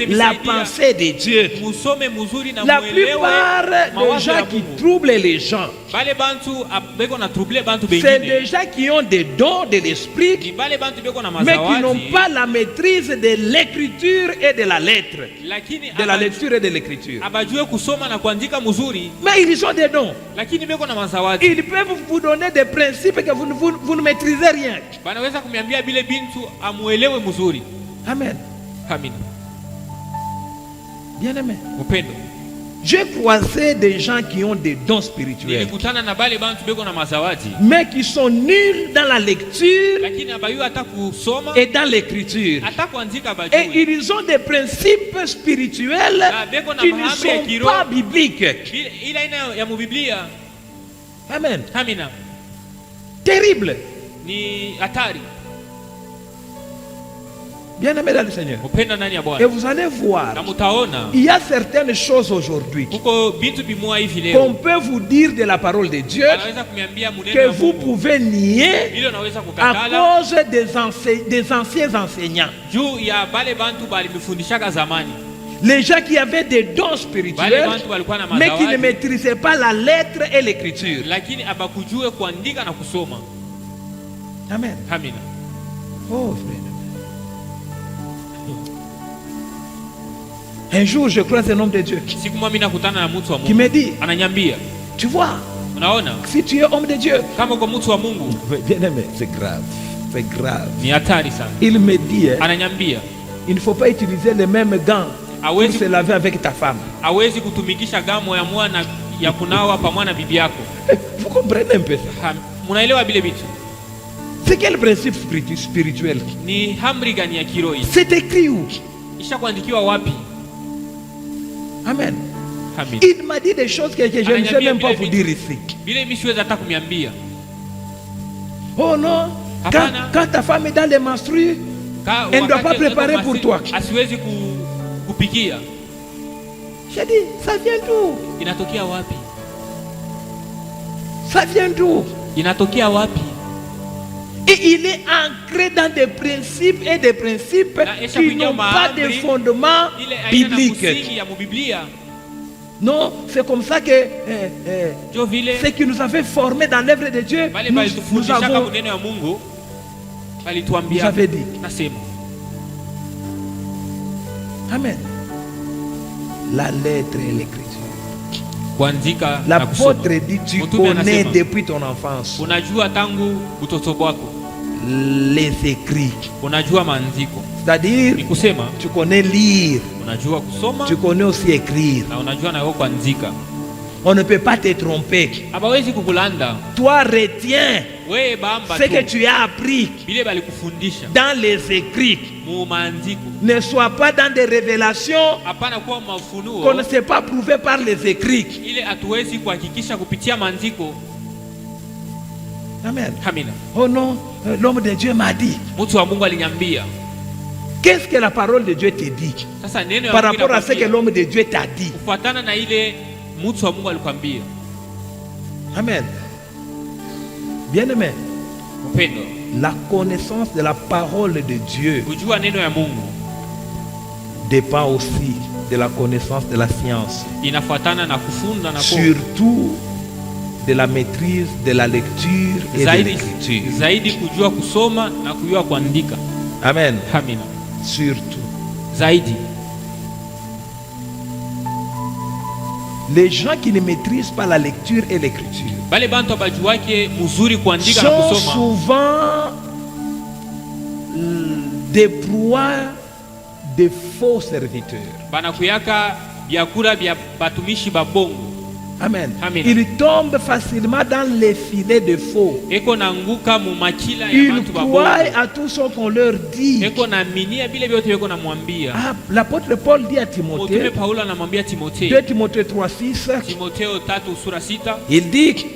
la pensée de Dieu. Musome muzuri na La muelewe plupart des mawazo gens ya qui Mungu. troublent les gens, Bale bantu beko na trouble bantu c'est bengine. des gens qui ont des dons de l'esprit, Ni bale bantu beko na mais qui n'ont mazawadi. pas la maîtrise de l'écriture et de la lettre, Lakini de la lecture et de l'écriture. abajue kusoma na kuandika muzuri. Mais ils ont des dons. Lakini beko na mazawadi. Ils peuvent vous donner des principes que vous ne maîtrisez rien. Banaweza kumwambia bile bintu amuelewe muzuri. Amen. Amina. Bien aimé. Upendo. J'ai croisé des gens qui ont des dons spirituels, Nilikutana na bale bantu beko na mazawadi, mais qui sont nuls dans la lecture lakini abayu hata kusoma et dans l'écriture. hata kuandika Et bajui. ils ont des principes spirituels qui ne sont pas bibliques. Ila ina ya mubiblia. Amen. Amina. Terrible. Ni hatari. Bien-aimés dans le Seigneur. Upenda ndani ya Et Bwana. vous allez voir, Na mutaona il y a certaines choses aujourd'hui kuko bintu bimoa hivi qu'on leo peut vous dire de la parole de Dieu anaweza kuniambia muneno que ya vous Mungu pouvez nier ile unaweza à kukatala cause des anciens enseignants. juu ya bale bantu balimifundishaka zamani. Les gens qui avaient des dons Bale spirituels, bantu walikuwa na mais qui ne mazawadi maîtrisaient pas la lettre et l'écriture. lakini abakujue kuandika na kusoma. Amen. Amina. Oh, frère. Un jour, je croise un homme de Dieu Siku moja mimi nakutana na mtu wa qui Mungu. me dit, Ananyambia, tu vois, unaona si tu es homme de Dieu, kama uko mtu wa Mungu bien-aimé, c'est grave, c'est grave. ni hatari sana. Il me dit, Ananyambia il ne faut pas utiliser les mêmes gants pour hawezi se laver avec ta femme. hawezi kutumikisha gamo ya mwana ya kunawa pamoja na bibi yako. Vous comprenez un peu ça? Munaelewa bile vitu? C'est quel principe spirituel? Ni amri gani ya kiroho? C'est écrit où? Isha kuandikiwa wapi? Amen. Amen. Il m'a dit des choses que je ne sais même pas vous dire ici. Bile mimi siwezi hata kumiambia. Oh non, quand ta femme est dans les menstrues, elle ne doit pas préparer pour toi. Asiwezi kupikia. J'ai dit, ça vient d'où? Inatokea wapi? Ça vient d'où? Inatokea wapi? Et il est ancré dans des principes et des principes qui n'ont pas de fondement biblique. Non, c'est comme ça que ce qui nous avait formés dans l'œuvre de Dieu, nous avons dit. Amen. La lettre et l'écriture. L'apôtre dit, tu connais depuis ton enfance les écrits. C'est-à-dire, tu connais lire, tu connais aussi écrire. On ne peut pas te tromper. Toi, retiens ce que tu as appris dans les écrits. Ne sois pas dans des révélations qu'on ne sait pas prouver par les écrits. Amen. Oh non, l'homme de Dieu m'a dit. Qu'est-ce que la parole de Dieu te dit par rapport à ce que l'homme de Dieu t'a dit? Amen. Bien-aimé, la connaissance de la parole de Dieu dépend aussi de la connaissance de la science. Surtout de la maîtrise de la lecture et de l'écriture. Amen. Surtout. Les gens qui ne maîtrisent pas la lecture et l'écriture sont souvent des proies de faux serviteurs. Amen. Ils tombent facilement dans les filets de faux. Ils croient à tout ce qu'on leur dit. L'apôtre Paul dit à Timothée, 2 Timothée 3:6, il dit,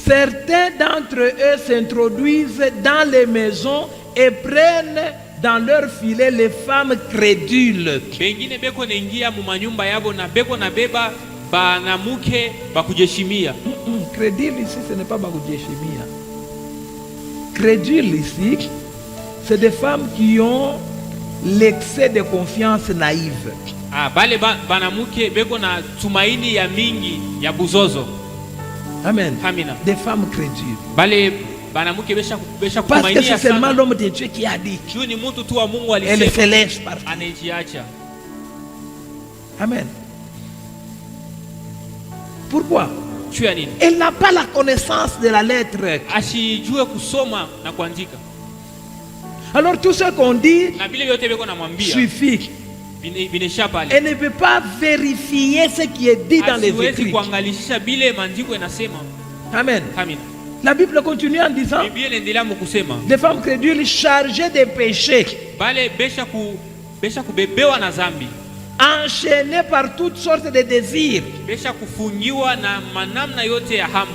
certains d'entre eux s'introduisent dans les maisons et prennent dans leur filet les femmes crédules. Crédule ici, ce n'est pas bakujeshimia. Crédule ici, c'est des femmes qui ont l'excès de confiance naïve. Amen. Des femmes crédules. Parce que c'est seulement l'homme de Dieu qui a dit. Elle se laisse partir. Amen. Pourquoi? Elle n'a pas la connaissance de la lettre. Alors tout ce qu'on dit suffit. vinaisha pale. Elle ne peut pas vérifier ce qui est dit dans les Asiwezi Écritures. kuangalisha bile maandiko yanasema. Amen. Amen. La Bible continue en disant, Biblia inaendelea mkusema des femmes crédules chargées de péchés, bale besha kubebewa na zambi, enchaînées par toutes sortes de désirs, besha kufungiwa na manamna yote ya hamu,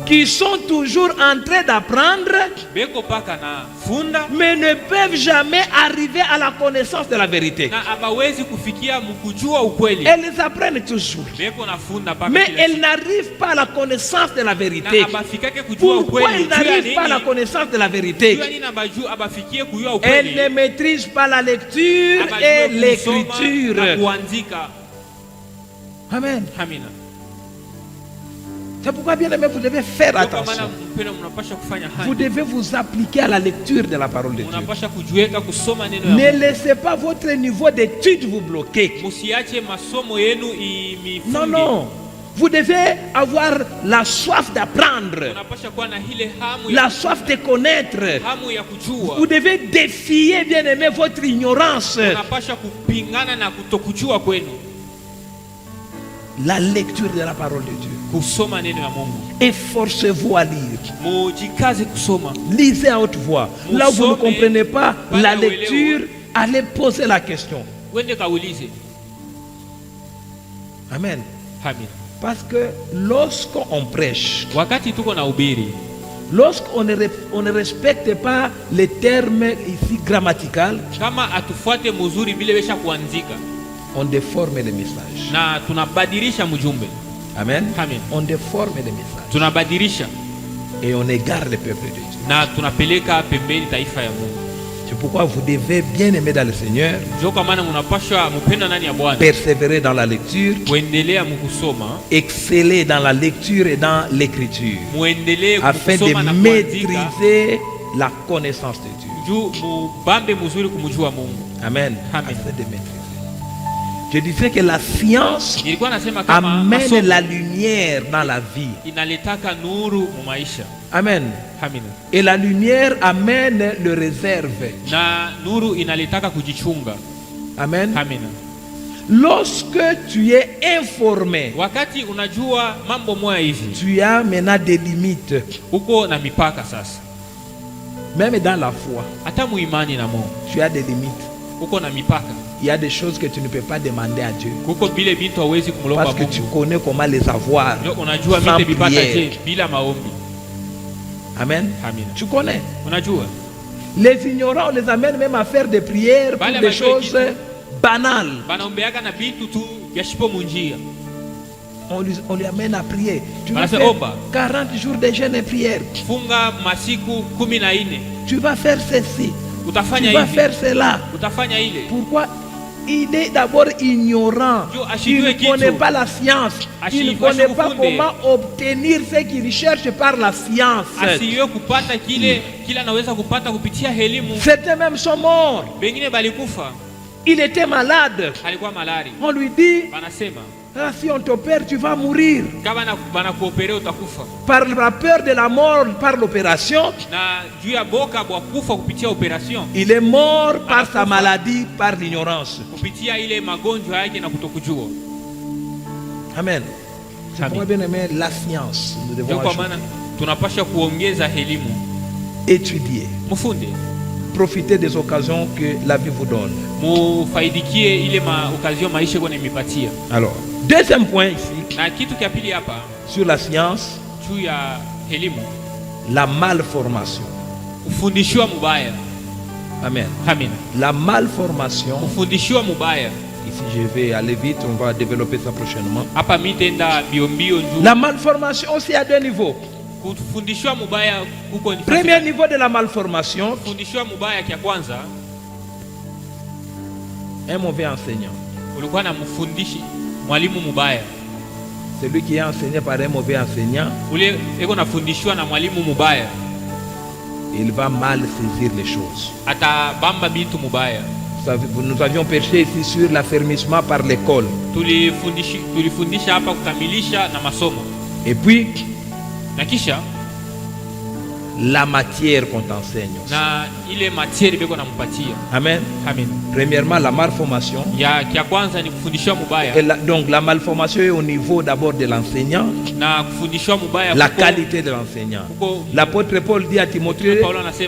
qui sont toujours en train d'apprendre, beko paka na funda mais ne peuvent jamais arriver à la connaissance de la vérité. na abawezi kufikia mkujua ukweli. Elles apprennent toujours, Beko na funda paka mais kila elles siku. n'arrivent pas à la connaissance de la vérité. Na abafikake kujua Pourquoi ukweli. elles n'arrivent pas à la connaissance de la vérité? Jua nini abaju abafikie kujua Elles ukweli. ne maîtrisent pas la lecture Abajue et kusoma l'écriture. na kuandika. Amen. Amina. C'est pourquoi, bien aimé, vous devez faire Kwa maana attention. mpendo, mnapasha kufanya Vous haya. devez vous appliquer à la lecture de la parole de Dieu. Mnapasha kujiweka kusoma neno Ne ya Mungu. laissez pas votre niveau d'étude vous bloquer. Musiache masomo yenu imifunge. Non, non. Vous devez avoir la soif d'apprendre, Unapasha kuwa na ile hamu la soif de connaître. hamu ya kujua. Vous devez défier, bien aimé, votre ignorance. Unapasha kupingana na kutokujua kwenu. La lecture de la parole de Dieu. Kusoma neno ya Mungu. Efforcez-vous à lire. Mujikaze kusoma. Lisez à haute voix. Là où vous ne comprenez pas la lecture, allez poser la question. Wende kaulize. Amen. Amen. Parce que lorsqu'on prêche, Wakati tuko na ubiri, lorsqu'on ne respecte pas les termes ici grammaticaux, kama atufuate muzuri vile besha kuanzika, on déforme les messages. na tunabadilisha mjumbe. Amen. Amen. On déforme les messages. Tunabadilisha Et on égare le peuple de Dieu. na tunapeleka pembeni taifa ya Mungu. C'est pourquoi vous devez, bien aimer dans le Seigneur, Ndio kwa maana mnapaswa mpenda nani ya Bwana, persévérer dans la lecture, kuendelea mkusoma, exceller dans la lecture et dans l'écriture, muendelee afin kusoma de na kuandika maîtriser la connaissance de Dieu. juu mubambe mzuri kumjua Mungu. Amen. Amen. Afin de maîtriser. Je disais que la science Nilikuwa nasema kama amène masomo la lumière dans la vie. inaletaka nuru mu maisha. Amen. Amina. Et la lumière amène le réserve. Na nuru inaletaka kujichunga. Amen. Amina. Lorsque tu es informé, Wakati unajua mambo moya hivi, tu as maintenant des limites, uko na mipaka sasa. même dans la foi. Hata muimani na Mungu Tu as des limites. uko na mipaka. Il y a des choses que tu ne peux pas demander à Dieu Kuko bile bintu hawezi kumlomba parce que tu Mungu. connais comment les avoir Ndio unajua sans mite mipaka prière. je bila maombi. Amen. Amina. Tu connais. Unajua Les ignorants, on les amène même à faire des prières pour Bale des bajue choses kitu. banales. banaombeaka na bintu tu vya shipo munjia. On lui amène à prier. Tu vas Banase faire omba. 40 jours de jeûne et prière. Funga masiku 14. Tu vas faire ceci. Tu Utafanya vas hivi. faire cela. Utafanya ile. Pourquoi? Il est d'abord ignorant. Yo, Il ashijue ne kitu. connaît pas la science. Il ne connaît pas comment obtenir ce qu'il cherche par la science. Asiwe kupata kile kila anaweza kupata kupitia elimu. Certains même sont morts. Bengine balikufa, Il était malade. alikuwa malari. On lui dit, Banasema ah, si on t'opère, tu vas mourir. kama banakuopere utakufa, Par la peur de la mort, par l'opération, na juu ya boka bwa kufa kupitia operation, il est mort par sa maladie, par l'ignorance. kupitia ile magonjwa yake na kutokujua. Amen. C'est Amen. pourquoi, bien aimé, la science, nous devons Ndio kwa ajouter. maana tunapasha kuongeza elimu. Étudier. Mufunde, Profitez des occasions que la vie vous donne. mufaidikie ile occasion maisha kwa nimepatia. Alors, deuxième point ici, Na kitu kia pili hapa sur la science, juu ya elimu, la malformation. kufundishiwa mubaya. Amen. Amina. La malformation, Kufundishiwa mubaya. ici je vais aller vite, on va développer ça prochainement. Hapa mitenda mbio njuu. La malformation aussi à deux niveaux. Kufundishiwa mubaya kuko ni Premier niveau de la malformation, kufundishiwa mubaya kia kwanza, un mauvais enseignant. ulikuwa na mfundishi mwalimu mubaya. Celui qui est enseigné par un mauvais enseignant, Ule eko nafundishiwa na mwalimu mubaya, il va mal saisir les choses. atabamba bintu mubaya. Nous avions perché ici sur l'affermissement par l'école. Tulifundisha hapa kukamilisha na masomo. Et puis, Na kisha la matière qu'on t'enseigne aussi. na ile matière beko nampatia. Amen. Amen. Premièrement, la malformation. Ya kwanza ni kufundishwa mubaya. Donc la malformation est au niveau d'abord de l'enseignant, Na kufundishwa mubaya la qualité de l'enseignant. L'apôtre Paul dit à Timothée,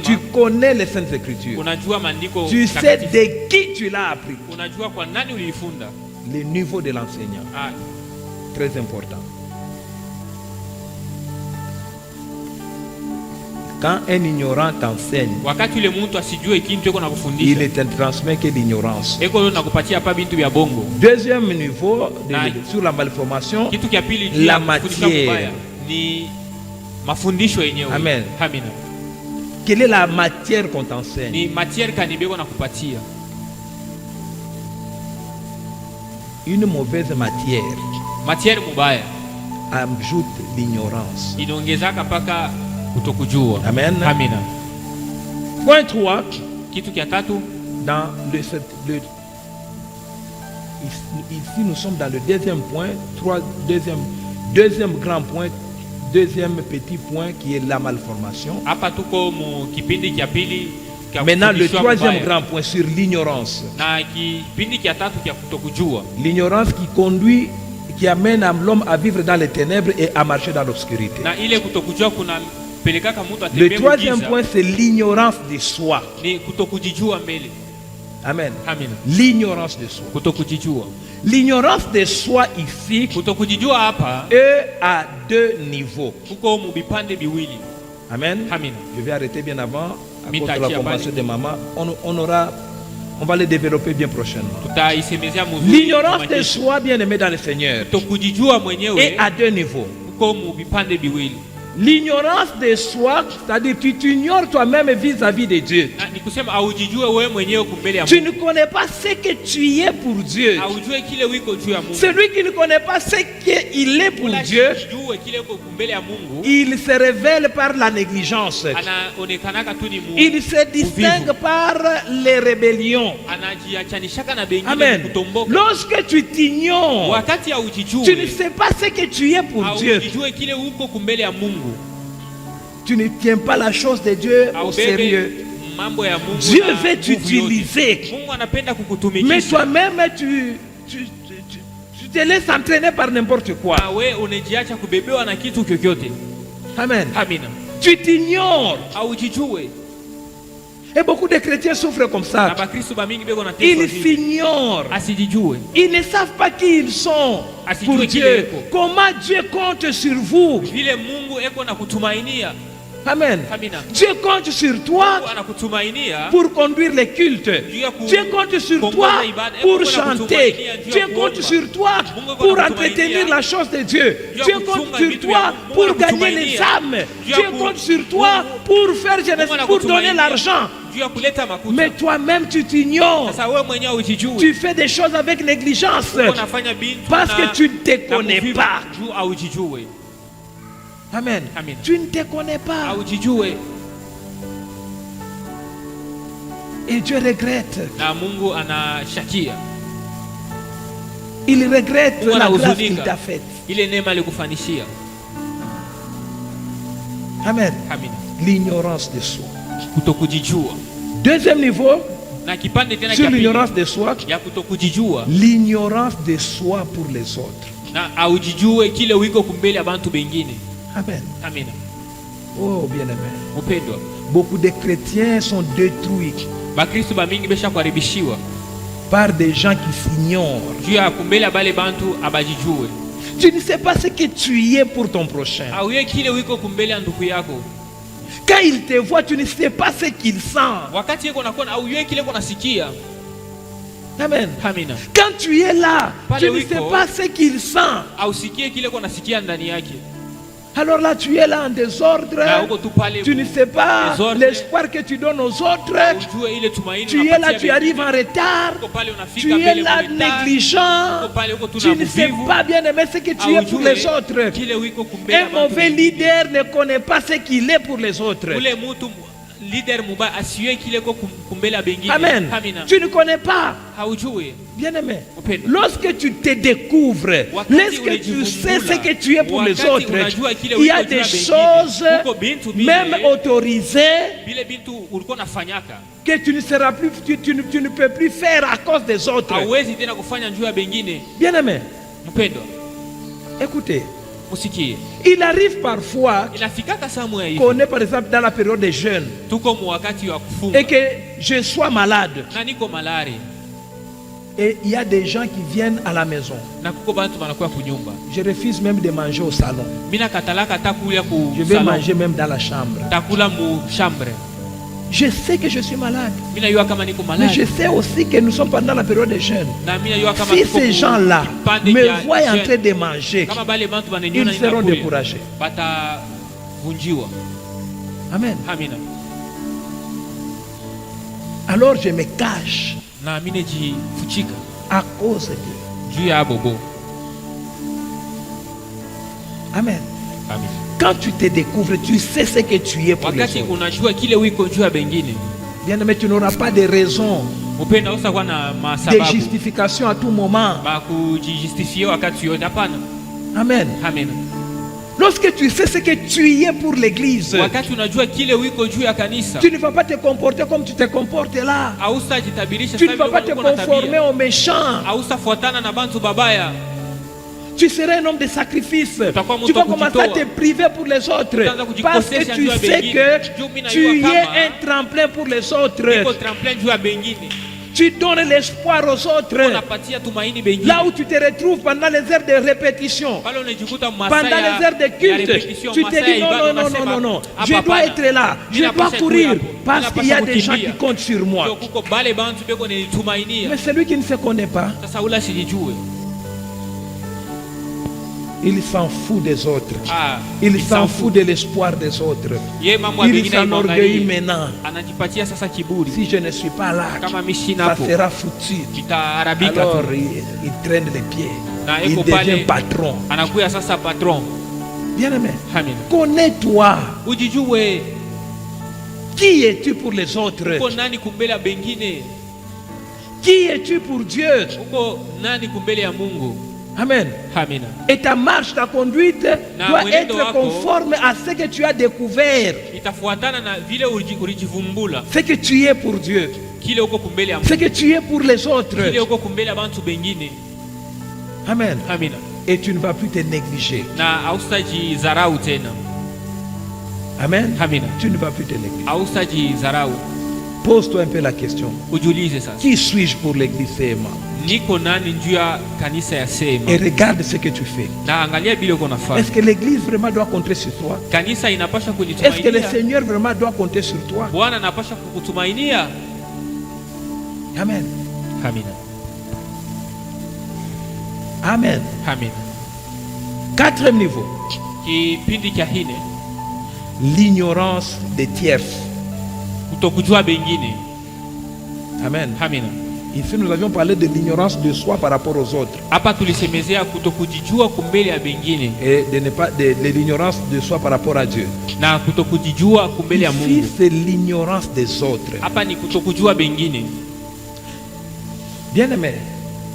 tu connais les Saintes Écritures, unajua maandiko tu sais de qui tu l'as appris. unajua kwa nani uliifunda. Le niveau de l'enseignant, très important. Quand un ignorant t'enseigne, wakati ule mtu asijue kitu eko il nakufundisha, ne te transmet que l'ignorance. eko nakupatia hapa bintu vya bongo. Deuxième niveau sur la malformation, Kitu kia pili la kufundisha matière. mubaya ni mafundisho yenyewe. Amen. Amina. Quelle est la matière qu'on t'enseigne? Ni matière kanibeko nakupatia. Une mauvaise matière Matière mubaya ajoute l'ignorance. inaongezaka mpaka kutokujua. Amen. Amina. Point 3, Kitu kia tatu, dans ici nous sommes dans le deuxième point, deuxième grand point, deuxième petit point qui est la malformation. hapa tuko mu kipindi kia pili kia Maintenant le kufundishwa troisième mubaya. grand point sur l'ignorance. Na kipindi kia tatu kia kutokujua. L'ignorance qui conduit, qui amène l'homme à vivre dans les ténèbres et à marcher dans l'obscurité. Na ile kutokujua kuna pelekaka mtu Le atembee troisième mugiza. point, c'est l'ignorance de soi. Ni kutokujijua mbele. Amen. Amina. L'ignorance de soi. Kutokujijua. L'ignorance de soi ici Kutokujijua hapa est à deux niveaux. kuko mu bipande biwili. Amen. Amina. Je vais arrêter bien avant. À cause de Mitaki la ya compassion bali. de maman. On va le développer bien prochainement. Tutaisemezea mzuri. L'ignorance de soi, bien aimé dans le Seigneur, Kutokujijua mwenyewe est à deux niveaux. kuko mu bipande biwili. L'ignorance de soi, c'est-à-dire tu t'ignores toi-même vis-à-vis de Dieu. Na ni kusema aujijue wewe mwenyewe kumbele ya Tu Mungu. ne connais pas ce que tu es pour Dieu. Aujue kile wiko juu ya Mungu. Celui qui ne connaît pas ce qu'il est pour Ula Dieu, jijue kile uko kumbele ya Mungu. il se révèle par la négligence. Anaonekanaka tu ni Mungu. Il se distingue par les rébellions. Anajiachanishaka na bengine Amen. kutomboka. Lorsque tu t'ignores, Wakati aujijue. tu ne sais pas ce que tu es pour Dieu. Aujijue kile uko kumbele ya Mungu. Tu ne tiens pas la chose de Dieu au sérieux. Mambo ya Mungu. Dieu na veut nguvu t'utiliser. yote. Mungu anapenda Mais kukutumikisha. toi-même, tu te laisses entraîner par n'importe quoi. Na we unajiacha kubebewa na kitu kyokyote. Amen. Amina. Tu t'ignores. Aujijue. Et beaucoup de chrétiens souffrent comme Na ça. bakristo bamingi beko na Ils s'ignorent. asijijue. Ils ne savent pas qui ils sont pour Dieu. Comment Dieu compte sur vous. Vile Mungu eko na kutumainia. Amen. Amina. Dieu compte sur toi Mungu anakutumainia pour conduire les cultes. Dieu compte sur toi pour chanter. Dieu compte sur toi pour entretenir la chose de Dieu. Dieu compte sur toi pour gagner les âmes. Dieu compte sur toi pour faire jeunesse, pour donner l'argent. juu ya kuleta makuta. Mais toi-même tu t'ignores. Sasa wewe mwenyewe ujijue. Tu fais des choses avec négligence Unafanya bintu parce que tu ne te connais kuvivu pas. juu aujijue. Amen. Amen. Tu ne te connais pas. Aujijue. Et Dieu regrette. Na Mungu anashakia. Il regrette Mungu la grâce anahuzunika. qu'il t'a faite. Ile neema alikufanishia. Amen. Amen. L'ignorance de soi. Kutokujijua. Deuxième niveau, Na kipande tena sur cha pili l'ignorance de soi, ya kutokujijua l'ignorance de soi pour les autres. na aujijue kile wiko kumbele ya bantu bengine. Amen. Amina. Oh, bien-aimé. Mpendwa, Beaucoup de chrétiens sont détruits bakristo bamingi besha kuharibishiwa par des gens qui s'ignorent. juu ya kumbele ya bale bantu abajijue. Tu ne sais pas ce que tu es pour ton prochain. Auye kile wiko kumbele ya ndugu yako. Quand il te voit, tu ne sais pas ce qu'il sent. Wakati yeko nakuwa auye kile uko nasikia. Amen. Amina. Quand tu es là, Pale tu ne wiko. sais pas ce qu'il sent. Ausikie kile uko nasikia ndani yake. Alors là, tu es là en désordre. Na uko tu pale Tu ne sais pas désordre. l'espoir que tu donnes aux autres. Ujue ile tumaini Tu es là, unapatia tu arrives en bengine. retard. Uko pale Tu unafika es mbele là mwenyewe. négligent. Uko pale uko tuna Tu ne sais mvivu. pas bien aimer ce que tu es pour les autres. Kile wiko kumbele ya Un bantu mauvais bengine. leader ne connaît pas ce qu'il est pour les autres. Ule mtu leader mubaya asiwe kile ko kumbele bengine. Amen. Amina. Tu ne connais pas. Haujui. Bien-aimé, Upendo. lorsque tu te découvres, Wakati lorsque tu sais ce que tu es pour les Wakati autres, unajua kile il y a uko des jua choses, bengine. Uko bintu bile. même autorisées, Bile bintu ulikuwa nafanyaka. que tu ne seras plus, tu ne peux plus faire à cause des autres. Hauwezi tena kufanya njoo ya bengine. Bien-aimé, Mpendo. écoutez, Musikie. il arrive parfois Inafikaka saa moja hivi. qu'on est par exemple dans la période des jeûnes Tuko mwakati wa kufunga. et que je sois malade. Na niko malari. Et il y a des gens qui viennent à la maison. Na kuko bantu banakuwa kunyumba. Je refuse même de manger au salon. Mina katalaka takulia ku Je vais salon. manger même dans la chambre. Takula mu chambre. Je sais que je suis malade. Mina yua kama niko Mais malari. je sais aussi que nous sommes pendant la période des jeûnes. Na mina yua kama Si tuko ces gens-là kipande me kia voient en jeune. train de manger, Kama bale bantu bananiona ils seront ninakulia. découragés. Bata vunjiwa. Amen. Amina. Alors je me cache Na mine ji fuchika. à cause de... Juu ya bobo. Amen. Amina. Quand tu te découvres, tu sais ce que tu es pour les Wakati autres. unajua kile wiko juu ya bengine. Bien aimé, tu n'auras pas de raison, Upenda usakuwa na de masababu. justification à tout moment. Ba kujistifie wakati yote hapana. Amen. Amina. Lorsque tu sais ce que tu es pour l'église, Wakati unajua kile wiko juu ya kanisa. tu ne vas pas te comporter comme tu te comportes là. Ausa jitabirisha Tu ne vas pas te conformer aux méchants. Ausa fuatana na bantu babaya. Tu seras un homme de sacrifice. Utakuwa mtu Tu vas wa commencer à kujitoa. te priver pour les autres. Utaanza Parce que kujikosesha tu juu ya sais bengine. que Juu mimi tu najua es kama, un tremplin pour les autres. Niko tremplin juu ya bengine. Tu donnes l'espoir aux autres. Unapatia tumaini bengine. Là où tu te retrouves pendant les heures de répétition, Pale unajikuta pendant Masaya les heures de ya culte, repetition, tu te Masaya dis ya ibada, non, non, non, unasema, non, non, hapa je dois hapana. être là, je Mina dois pasha courir kuya, parce mina qu'il y a pasha des gens qui kukimbia. comptent sur moi. Ndio kuko bale bantu beko nitumainia. Mais celui qui ne se connaît pas, Sasa ula sijijue. il s'en fout des autres. Ah, Il s'en fout de l'espoir des autres. Ye mambo ya Il bengine s'enorgueillit imwangalie. maintenant. Anajipatia sasa kiburi. Si je ne suis pas là, Kama mishina ça hapo. sera foutu. Itaharabika Alors tu. il traîne les pieds. Na Il eko devient pale patron. anakuya sasa patron. Bien aimé, Amina. connais-toi. Ujijue Qui es-tu pour les autres? uko nani kumbele ya bengine? Qui es-tu pour Dieu? Uko nani kumbele ya Mungu? Amen. Amina. Et ta marche, ta conduite Na doit mwenendo être wako conforme à ce que tu as découvert. Itafuatana na vile ulijivumbula. Ce que tu es pour Dieu. Kile uko kumbele ya Mungu. Ce que tu es pour les autres. Kile uko kumbele ya bantu bengine. Amen. Amina. Et tu ne vas plus te négliger. Na haustaji zarau tena. Amen. Amina. Tu ne vas plus te négliger. Haustaji zarau. Pose-toi un peu la question. Ujiulize sasa. Qui suis-je pour l'église CMA? Niko nani njuu ya kanisa ya Sema? Et regarde ce que tu fais. Na angalia vile uko nafanya. Est-ce que l'église vraiment doit compter sur toi? Kanisa inapasha Est-ce que le kunitumainia. Seigneur vraiment doit compter sur toi? Bwana anapasha kukutumainia. Amen. Amina. Amen. Amina. Quatrième niveau. Kipindi cha hine L'ignorance des tierces. kutokujua bengine. Amen. Amina. Ici, nous avions parlé de l'ignorance de soi par rapport aux autres. Hapa tulisemezea kutokujijua kumbele ya bengine Et de ne pas de l'ignorance de soi par rapport à Dieu. na kutokujijua kumbele ya Ici, Mungu. c'est l'ignorance des autres. Hapa ni kutokujua bengine. Bien aimé,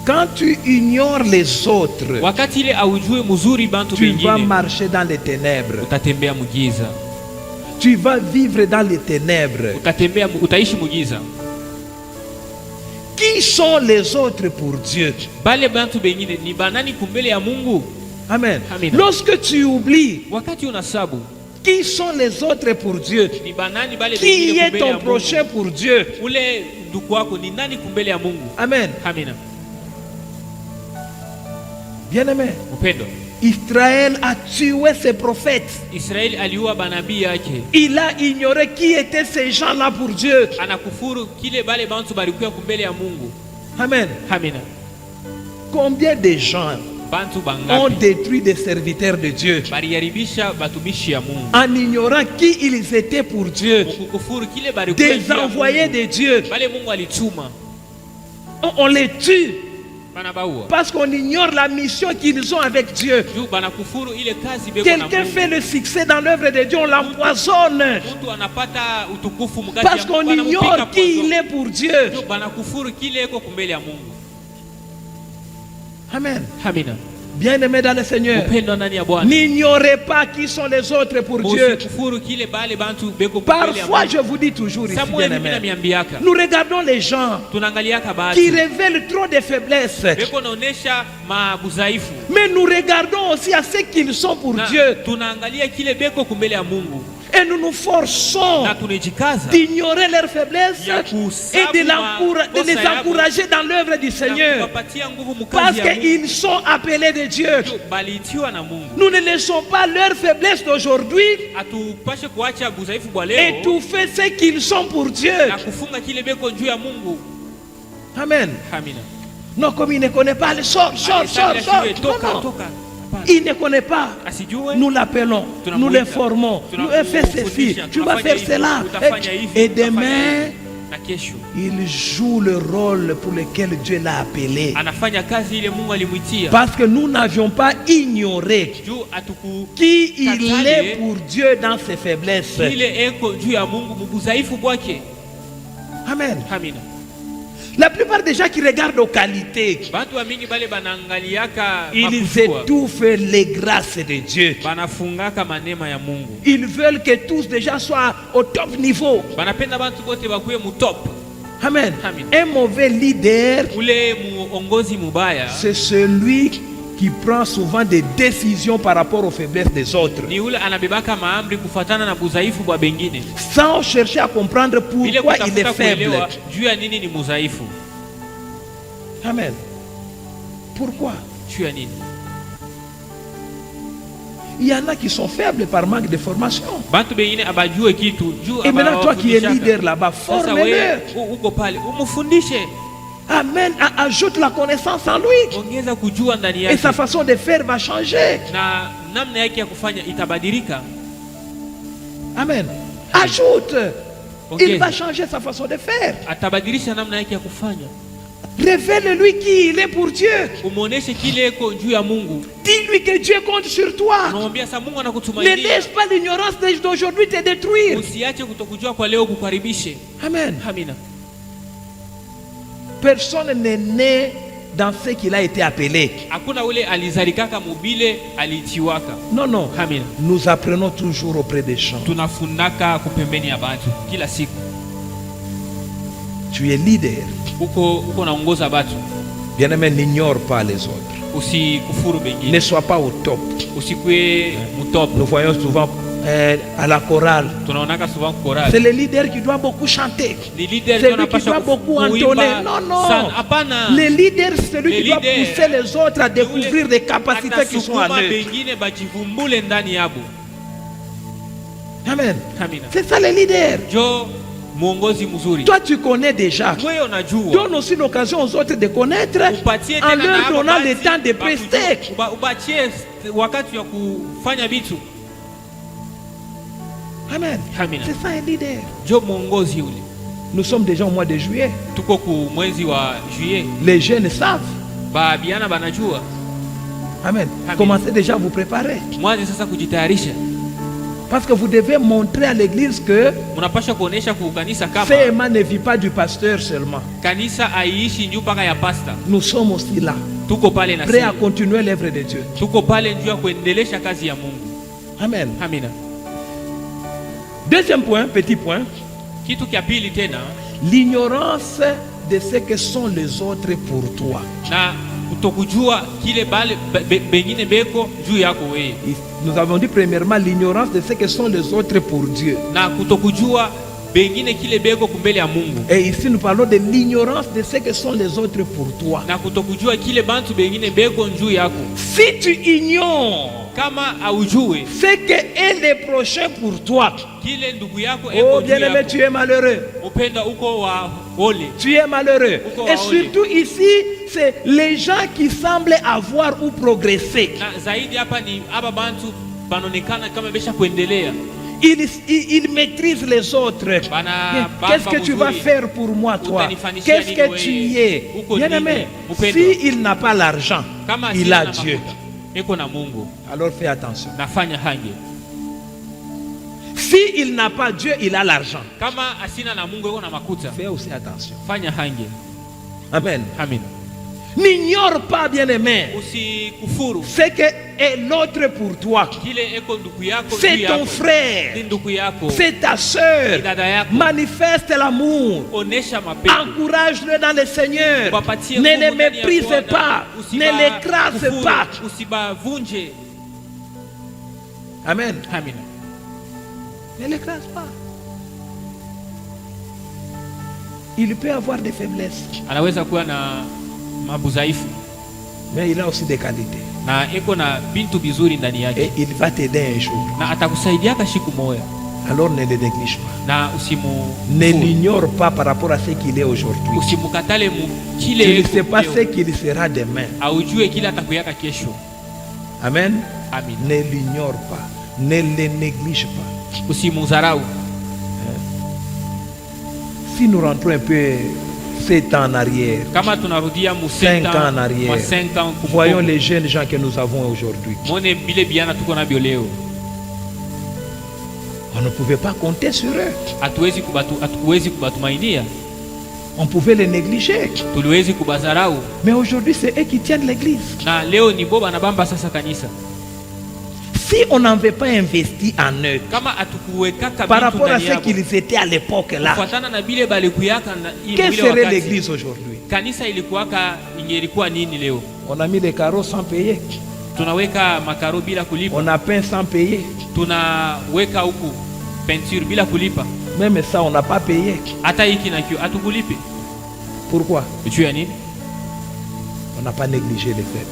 quand tu ignores les autres, Wakati ile aujue mzuri bantu tu vas bengine, marcher dans les ténèbres. utatembea mugiza. Tu vas vivre dans les ténèbres. Utaishi mugiza. Qui sont les autres pour Dieu? Bale bantu bengine ni banani kumbele ya Mungu? Amen. Amen. Lorsque tu oublies, Wakati unasabu qui sont les autres pour Dieu? ni banani bale Qui bengine est kumbele ton ya Mungu? prochain pour Dieu? Ule ndugu wako ni nani kumbele ya Mungu? Amen. Amina. Bien-aimé, Upendo. Israël a tué ses prophètes. Israeli aliua banabii yake. Il a ignoré qui étaient ces gens-là pour Dieu. Anakufuru kile bale bantu balikuwa kumbele ya Mungu. Amen. Amina. Combien de gens Bantu ont bangapi détruit des serviteurs de Dieu baliharibisha batumishi ya Mungu en ignorant qui ils étaient pour Dieu? mukukufuru kile balikuwa Des juu ya envoyés Mungu. de Dieu. Bale Mungu alituma On les tue Parce qu'on ignore la mission qu'ils ont avec Dieu. Quelqu'un fait le succès dans l'œuvre de Dieu, on l'empoisonne. Parce qu'on ignore qui il est pour Dieu. Amen. Bien-aimés dans le Seigneur, n'ignorez pas qui sont les autres pour Dieu. Parfois, je vous dis toujours ici, bien-aimés, nous regardons les gens qui révèlent trop de faiblesses. Mais nous regardons aussi à ce qu'ils sont pour Dieu. Et nous nous forçons d'ignorer leurs faiblesses et de les encourager dans l'œuvre du Seigneur. Parce qu'ils sont appelés de Dieu. Nous ne laissons pas leurs faiblesses d'aujourd'hui étouffer ce qu'ils sont pour Dieu. Amen. Non, comme il ne connaît pas, sort. Non. Il ne connaît pas. Nous l'appelons, nous l'informons. Nous faisons ceci, tu vas faire cela. Et demain, il joue le rôle pour lequel Dieu l'a appelé. Parce que nous n'avions pas ignoré qui il est pour Dieu dans ses faiblesses. Amen. La plupart des gens qui regardent aux qualités, ils étouffent les grâces de Dieu. Ils veulent que tous déjà soient au top niveau. Amen. Un mauvais leader, c'est celui qui prend souvent des décisions par rapport aux faiblesses des autres, sans chercher à comprendre pourquoi il est faible. Amen. Pourquoi? Il y en a qui sont faibles par manque de formation. Et maintenant, toi qui es leader là-bas, forme-le. Amen. Ajoute la connaissance en lui. Et sa façon de faire va changer. Amen. Ajoute. Il va changer sa façon de faire. Révèle-lui qui il est pour Dieu. Dis-lui que Dieu compte sur toi. Ne laisse pas l'ignorance d'aujourd'hui te détruire. Amen. Personne n'est né dans ce qu'il a été appelé. Non. Nous apprenons toujours auprès des gens. Tu es leader. Bien-aimé, n'ignore pas les autres. Ne sois pas au top. Nous voyons souvent à la chorale, c'est le leader qui doit beaucoup chanter, c'est lui qui doit beaucoup entonner. Non. Le leader, c'est celui qui doit pousser les autres à découvrir des capacités qui sont en eux. Amen. C'est ça le leader. Toi tu connais déjà. Donne aussi l'occasion aux autres de connaître en leur donnant le temps de prester. Amen. C'est ça un leader. Nous sommes déjà au mois de juillet. Les jeunes savent. Amen. Commencez déjà à vous préparer. Parce que vous devez montrer à l'église que CMA ne vit pas du pasteur seulement. Nous sommes aussi là, prêts à continuer l'œuvre de Dieu. Amen. Deuxième point, petit point, l'ignorance de ce que sont les autres pour toi. Nous avons dit premièrement l'ignorance de ce que sont les autres pour Dieu. Et ici nous parlons de l'ignorance de ce que sont les autres pour toi. Si tu ignores ce que est le prochain pour toi, oh bien-aimé, tu es malheureux. Tu es malheureux. Et surtout ici, c'est les gens qui semblent avoir ou progresser. Il maîtrise les autres. Qu'est-ce que tu vas faire pour moi, toi? Qu'est-ce que tu es? Bien-aimé, s'il n'a pas l'argent, il a Dieu. Alors fais attention. S'il n'a pas Dieu, il a l'argent. Fais aussi attention. Amen. Amen. N'ignore pas, bien-aimé, ce que est l'autre pour toi. C'est ton frère, c'est ta soeur. Manifeste l'amour, encourage-le dans le Seigneur. Ne les méprise pas, ne l'écrase pas. Amen. Amen. Ne l'écrase pas. Il peut avoir des faiblesses, mais il a aussi des qualités. Et il va t'aider un jour. Alors ne le néglige pas. Ne l'ignore pas par rapport à ce qu'il est aujourd'hui. Tu ne sais pas ce qu'il sera demain. Amen. Ne l'ignore pas. Ne le néglige pas. Si nous rentrons un peu 7 ans en arrière, 5 ans en arrière, voyons les jeunes gens que nous avons aujourd'hui. On ne pouvait pas compter sur eux. On pouvait les négliger. Mais aujourd'hui, c'est eux qui tiennent l'église. Si on n'avait pas investi en eux par rapport à ce qu'ils étaient à l'époque là, quelle serait l'église aujourd'hui? On a mis les carreaux sans payer. On a peint sans payer. Même ça, on n'a pas payé. Pourquoi? On n'a pas négligé les faibles.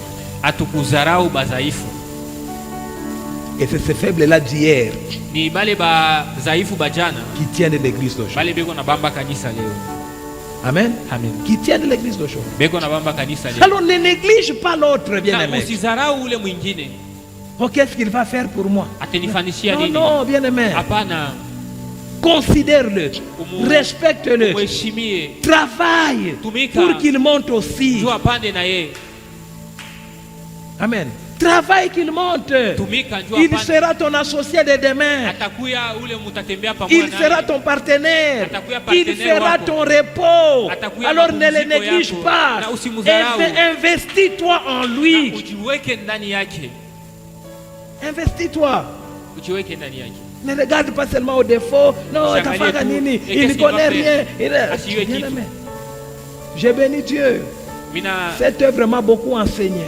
Et c'est ces faibles-là d'hier qui tiennent l'église d'aujourd'hui. Amen. Amen. Qui tiennent l'église d'aujourd'hui. Alors ne néglige pas l'autre, bien-aimé. Oh, qu'est-ce qu'il va faire pour moi? Non, non, bien-aimé. Considère-le, respecte-le, travaille pour qu'il monte aussi. Amen. Travaille qu'il monte. Il sera ton associé de demain. Il sera ton partenaire. Il sera ton repos. Alors ne le néglige pas. Investis-toi en lui. Investis-toi. Ne regarde pas seulement au défaut. Non, il ne connaît rien. Bien-aimé, j'ai béni Dieu. Cette œuvre m'a beaucoup enseigné.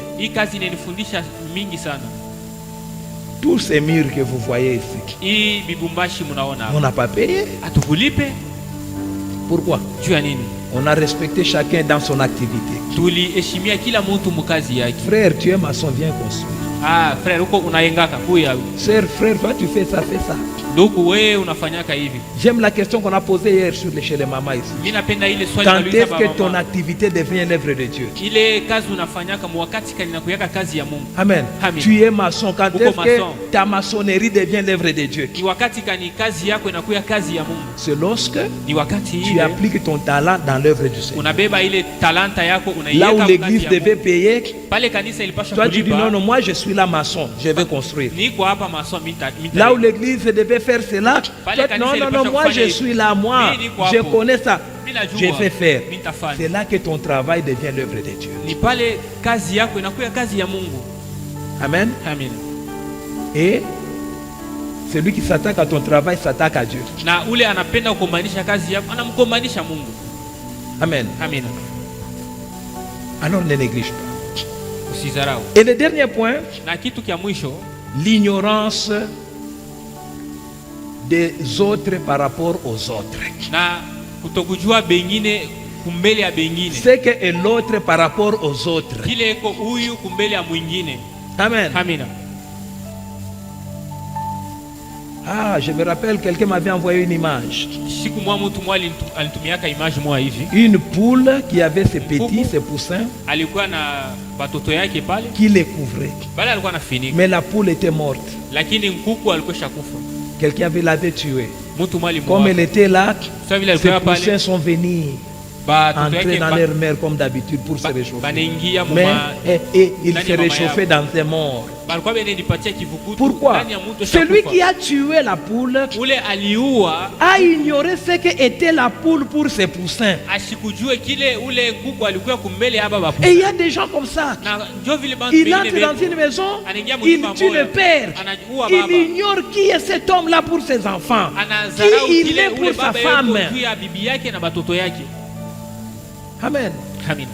Tous ces murs que vous voyez ici, on n'a pas payé. Pourquoi? On a respecté chacun dans son activité. Frère, tu es maçon, viens construire. Ah, frère, Sœur, frère, toi tu fais ça, fais ça. J'aime la question qu'on a posée hier chez les mamans ici. Quand est-ce que ton activité devient l'œuvre de Dieu? Amen. Tu es maçon. Quand est-ce que ta maçonnerie devient l'œuvre de Dieu? C'est lorsque tu appliques ton talent dans l'œuvre du Seigneur. Là où l'église devait payer, toi tu dis non, non, moi je suis là maçon, je vais construire. Là où l'église devait faire cela, non, non, non, moi je suis là, moi, je connais ça, je vais faire. C'est là que ton travail devient l'œuvre de Dieu. Amen. Amen. Et celui qui s'attaque à ton travail s'attaque à Dieu. Amen. Amen. Alors ne néglige pas. Et le dernier point, l'ignorance des autres par rapport aux autres. C'est que est l'autre par rapport aux autres. Amen. Amen. Ah, je me rappelle, quelqu'un m'avait envoyé une image. Une poule qui avait ses petits, ses poussins, qui les couvrait. Mais la poule était morte. Quelqu'un l'avait tué. mtu mwali Comme elle était là, Sasa vile ses alikuwa pale, poussins sont venus batoto entrer yake dans leur mère comme d'habitude pour se réchauffer. banaingia Mais il ndani se ya mama réchauffait dans ses morts. balikuwa benenipatia kivukutu Pourquoi? ndani ya mtu Celui shakufa. qui a tué la poule Ule aliua a ignoré ce que était la poule pour ses poussins. ashikujue kile ule kuku alikuwa kumbele haba bapu. Et il y a des gens comme ça. Na ndio vile bantu Il bengine entre dans beko. une maison, Anaingia il mnyumba tue moja, le père. anaua Il baba. ignore qui est cet homme-là pour ses enfants. Anazarau Qui il kile est ule pour sa baba femme. yuko juu ya bibi yake na batoto yake. Amen. Amen.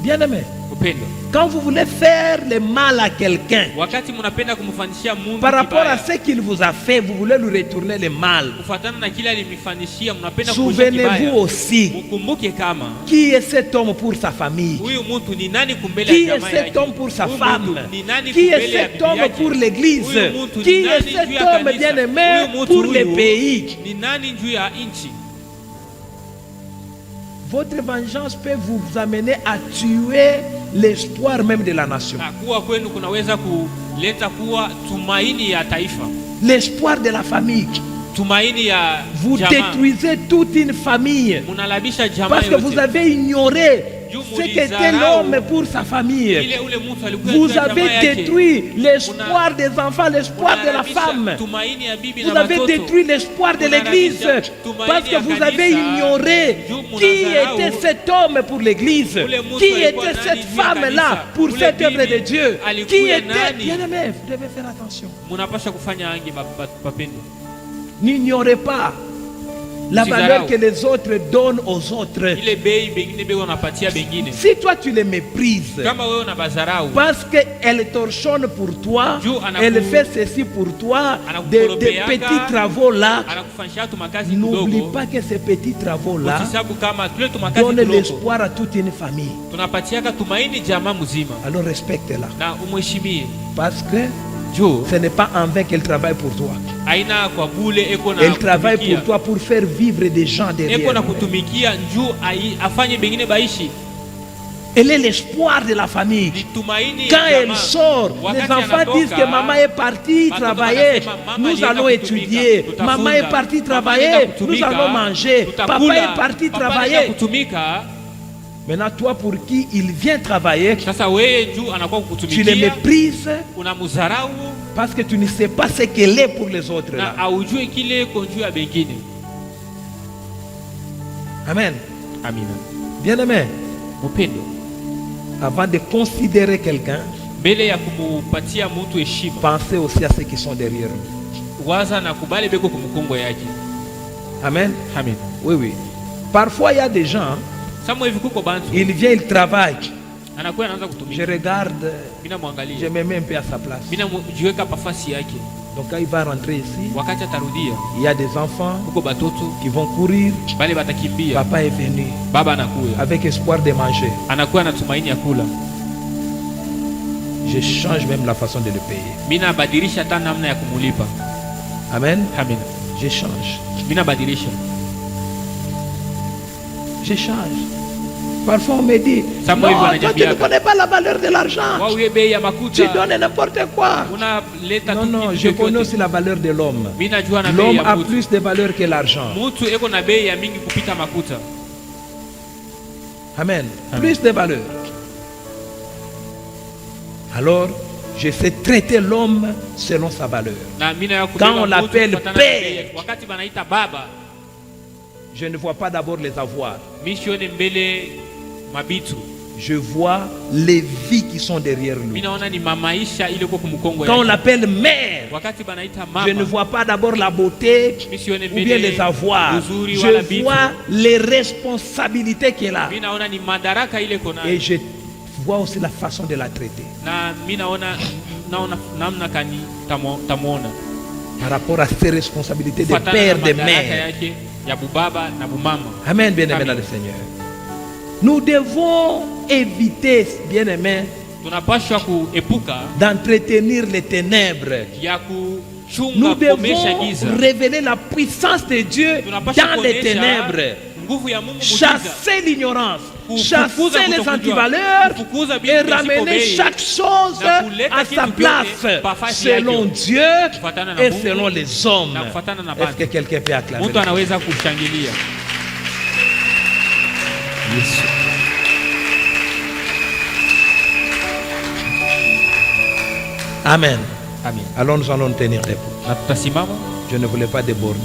Bien-aimé, Upendo. quand vous voulez faire le mal à quelqu'un, Wakati mnapenda kumfanyishia Mungu par rapport à kibaya, ce qu'il vous a fait, vous voulez lui retourner le mal. kufuatana na kile alimfanyishia mnapenda kumfanyia Souvenez-vous kibaya. aussi, Mkumbuke kama qui est cet homme pour sa famille? huyu mtu ni nani kumbele Qui ya est jamaa cet yake? homme pour sa Huyu femme? mtu ni nani Qui est kumbele ya cet bibi homme yake? pour l'église? Huyu mtu ni Qui est nani juu cet ya homme kanisa? bien-aimé Huyu mtu pour les huyu pays? ni nani juu ya nchi? Votre vengeance peut vous amener à tuer l'espoir même de la nation. Na kuwa kwenu kunaweza kuleta kuwa tumaini ya taifa, L'espoir de la famille. tumaini ya Vous jamaa. détruisez toute une famille Munalabisha jamaa parce que yote. vous avez ignoré Juu ce qu'était mulizarau l'homme pour sa famille. ile ule mtu alikuwa Vous juu ya avez jamaa yake. détruit l'espoir des enfants, l'espoir de la Munalabisha femme. tumaini ya bibi Vous na avez batoto. détruit l'espoir de l'église parce que vous avez ignoré qui était cet homme pour l'église, qui était cette femme-là pour cette œuvre de Dieu, qui était... Bien-aimé, vous devez faire attention. Munapasha kufanya ange papendo. N'ignorez pas la valeur que les autres donnent aux autres. Ile bei bengine bei wanapatia bengine. Si toi tu les méprises, Kama wewe unabazarau, parce qu'elle torchonne pour toi, elle fait ceci pour toi, des petits travaux là, anakufanyisha tu makazi n'oublie kidogo. pas que ces petits travaux là Usisabu kama tule tu makazi donnent kidogo. l'espoir à toute une famille. Tunapatiaka tumaini jamaa mzima. Alors respecte-la. Na umheshimie. Parce que Jo, ce n'est pas en vain qu'elle travaille pour toi. aina kwa bule eko na Elle travaille kutumikia. pour toi pour faire vivre des gens Eko derrière. na kutumikia njoo afanye bengine baishi. Elle est l'espoir de la famille. Ni tumaini Quand ya elle jamaa. sort, Wakati les enfants anatoka, disent que maman est partie watoto travailler, wanasema, mama nous alienda allons kutumika, étudier. tutafunda. Maman est partie Mama travailler, alienda nous kutumika, allons manger. Papa tutakula. est parti Papa travailler. alienda kutumika. Maintenant, toi pour qui il vient travailler, Sasa wewe juu anakuwa tu les kukutumikia, méprises unamudharau parce que tu ne sais pas ce qu'elle est pour les autres. na Là. aujue kile iko juu ya bengine. Amen. Amina. Bien-aimé, Upendo. avant de considérer quelqu'un, Mbele ya kumupatia mtu heshima, pensez aussi à ceux qui sont derrière nous. waza na kubali beko kumkongo yake. Amen. Amen. Oui, oui. Parfois, il y a des gens, Samwe hivi kuko bantu ils viennent, ils travaillent. anakuwa anaanza Je kutumika. regarde, Mina je mwangalia. me mets un peu à sa place. Mina jiweka pafasi yake. Donc quand il va rentrer ici, Wakati atarudia, il y a des enfants kuko batoto qui vont courir. bale batakimbia. Papa est venu Baba anakuya. avec espoir de manger. Anakuwa na tumaini ya kula. Je change même la façon de le payer. Mina badilisha hata namna ya kumulipa. Amen. Amen. Je change. Mina badilisha. Je change. Parfois on me dit, Ça, non, moi, il va toi tu dire ne connais pas la valeur de l'argent. Wao ye bei ya Tu makuta. donnes n'importe quoi. Unaleta Non, tu non, kitu je connais chochote. aussi la valeur de l'homme. Mina jua na bei L'homme ya a mtu. plus de valeur que l'argent. Mtu eko na bei ya mingi kupita makuta. Amen. Amen. Plus de valeur. Alors, je sais traiter l'homme selon sa valeur. Na mina ya Quand on l'appelle kufatana na père, bei yake. Wakati banaita baba, Je ne vois pas d'abord les avoirs. misione mbele mabitu. Je vois les vies qui sont derrière nous. Mina ona ni mamaisha ile kwa kumkongo Quand on yake. l'appelle mère, Wakati banaita je ne mama, vois pas d'abord la beauté misione ou bien les mbele avoirs. uzuri wala Je bitu. vois les responsabilités qu'elle a. Mina ona ni madaraka ile kona. Et je vois aussi la façon de la traiter. Na mina ona naona namna kani tamuona. Par rapport à ses responsabilités de Kufatana père, na de madaraka mère. yake ya bubaba na bumama. Amen, bien-aimé Amen. dans le Seigneur. Nous devons éviter, bien-aimés, Tunapashwa kuepuka d'entretenir les ténèbres. ya kuchunga Nous kukomesha devons giza. révéler la puissance de Dieu Tunapashwa dans les kuonesha ténèbres. nguvu ya Mungu mugiza. Chasser l'ignorance. chasser les antivaleurs et ramener chaque chose à sa place selon Dieu et selon les hommes. Est-ce que quelqu'un peut acclamer? Mtu anaweza kushangilia. Yes. Amen. Amen. Alors nous allons tenir debout. Na tutasimama. Je ne voulais pas déborder.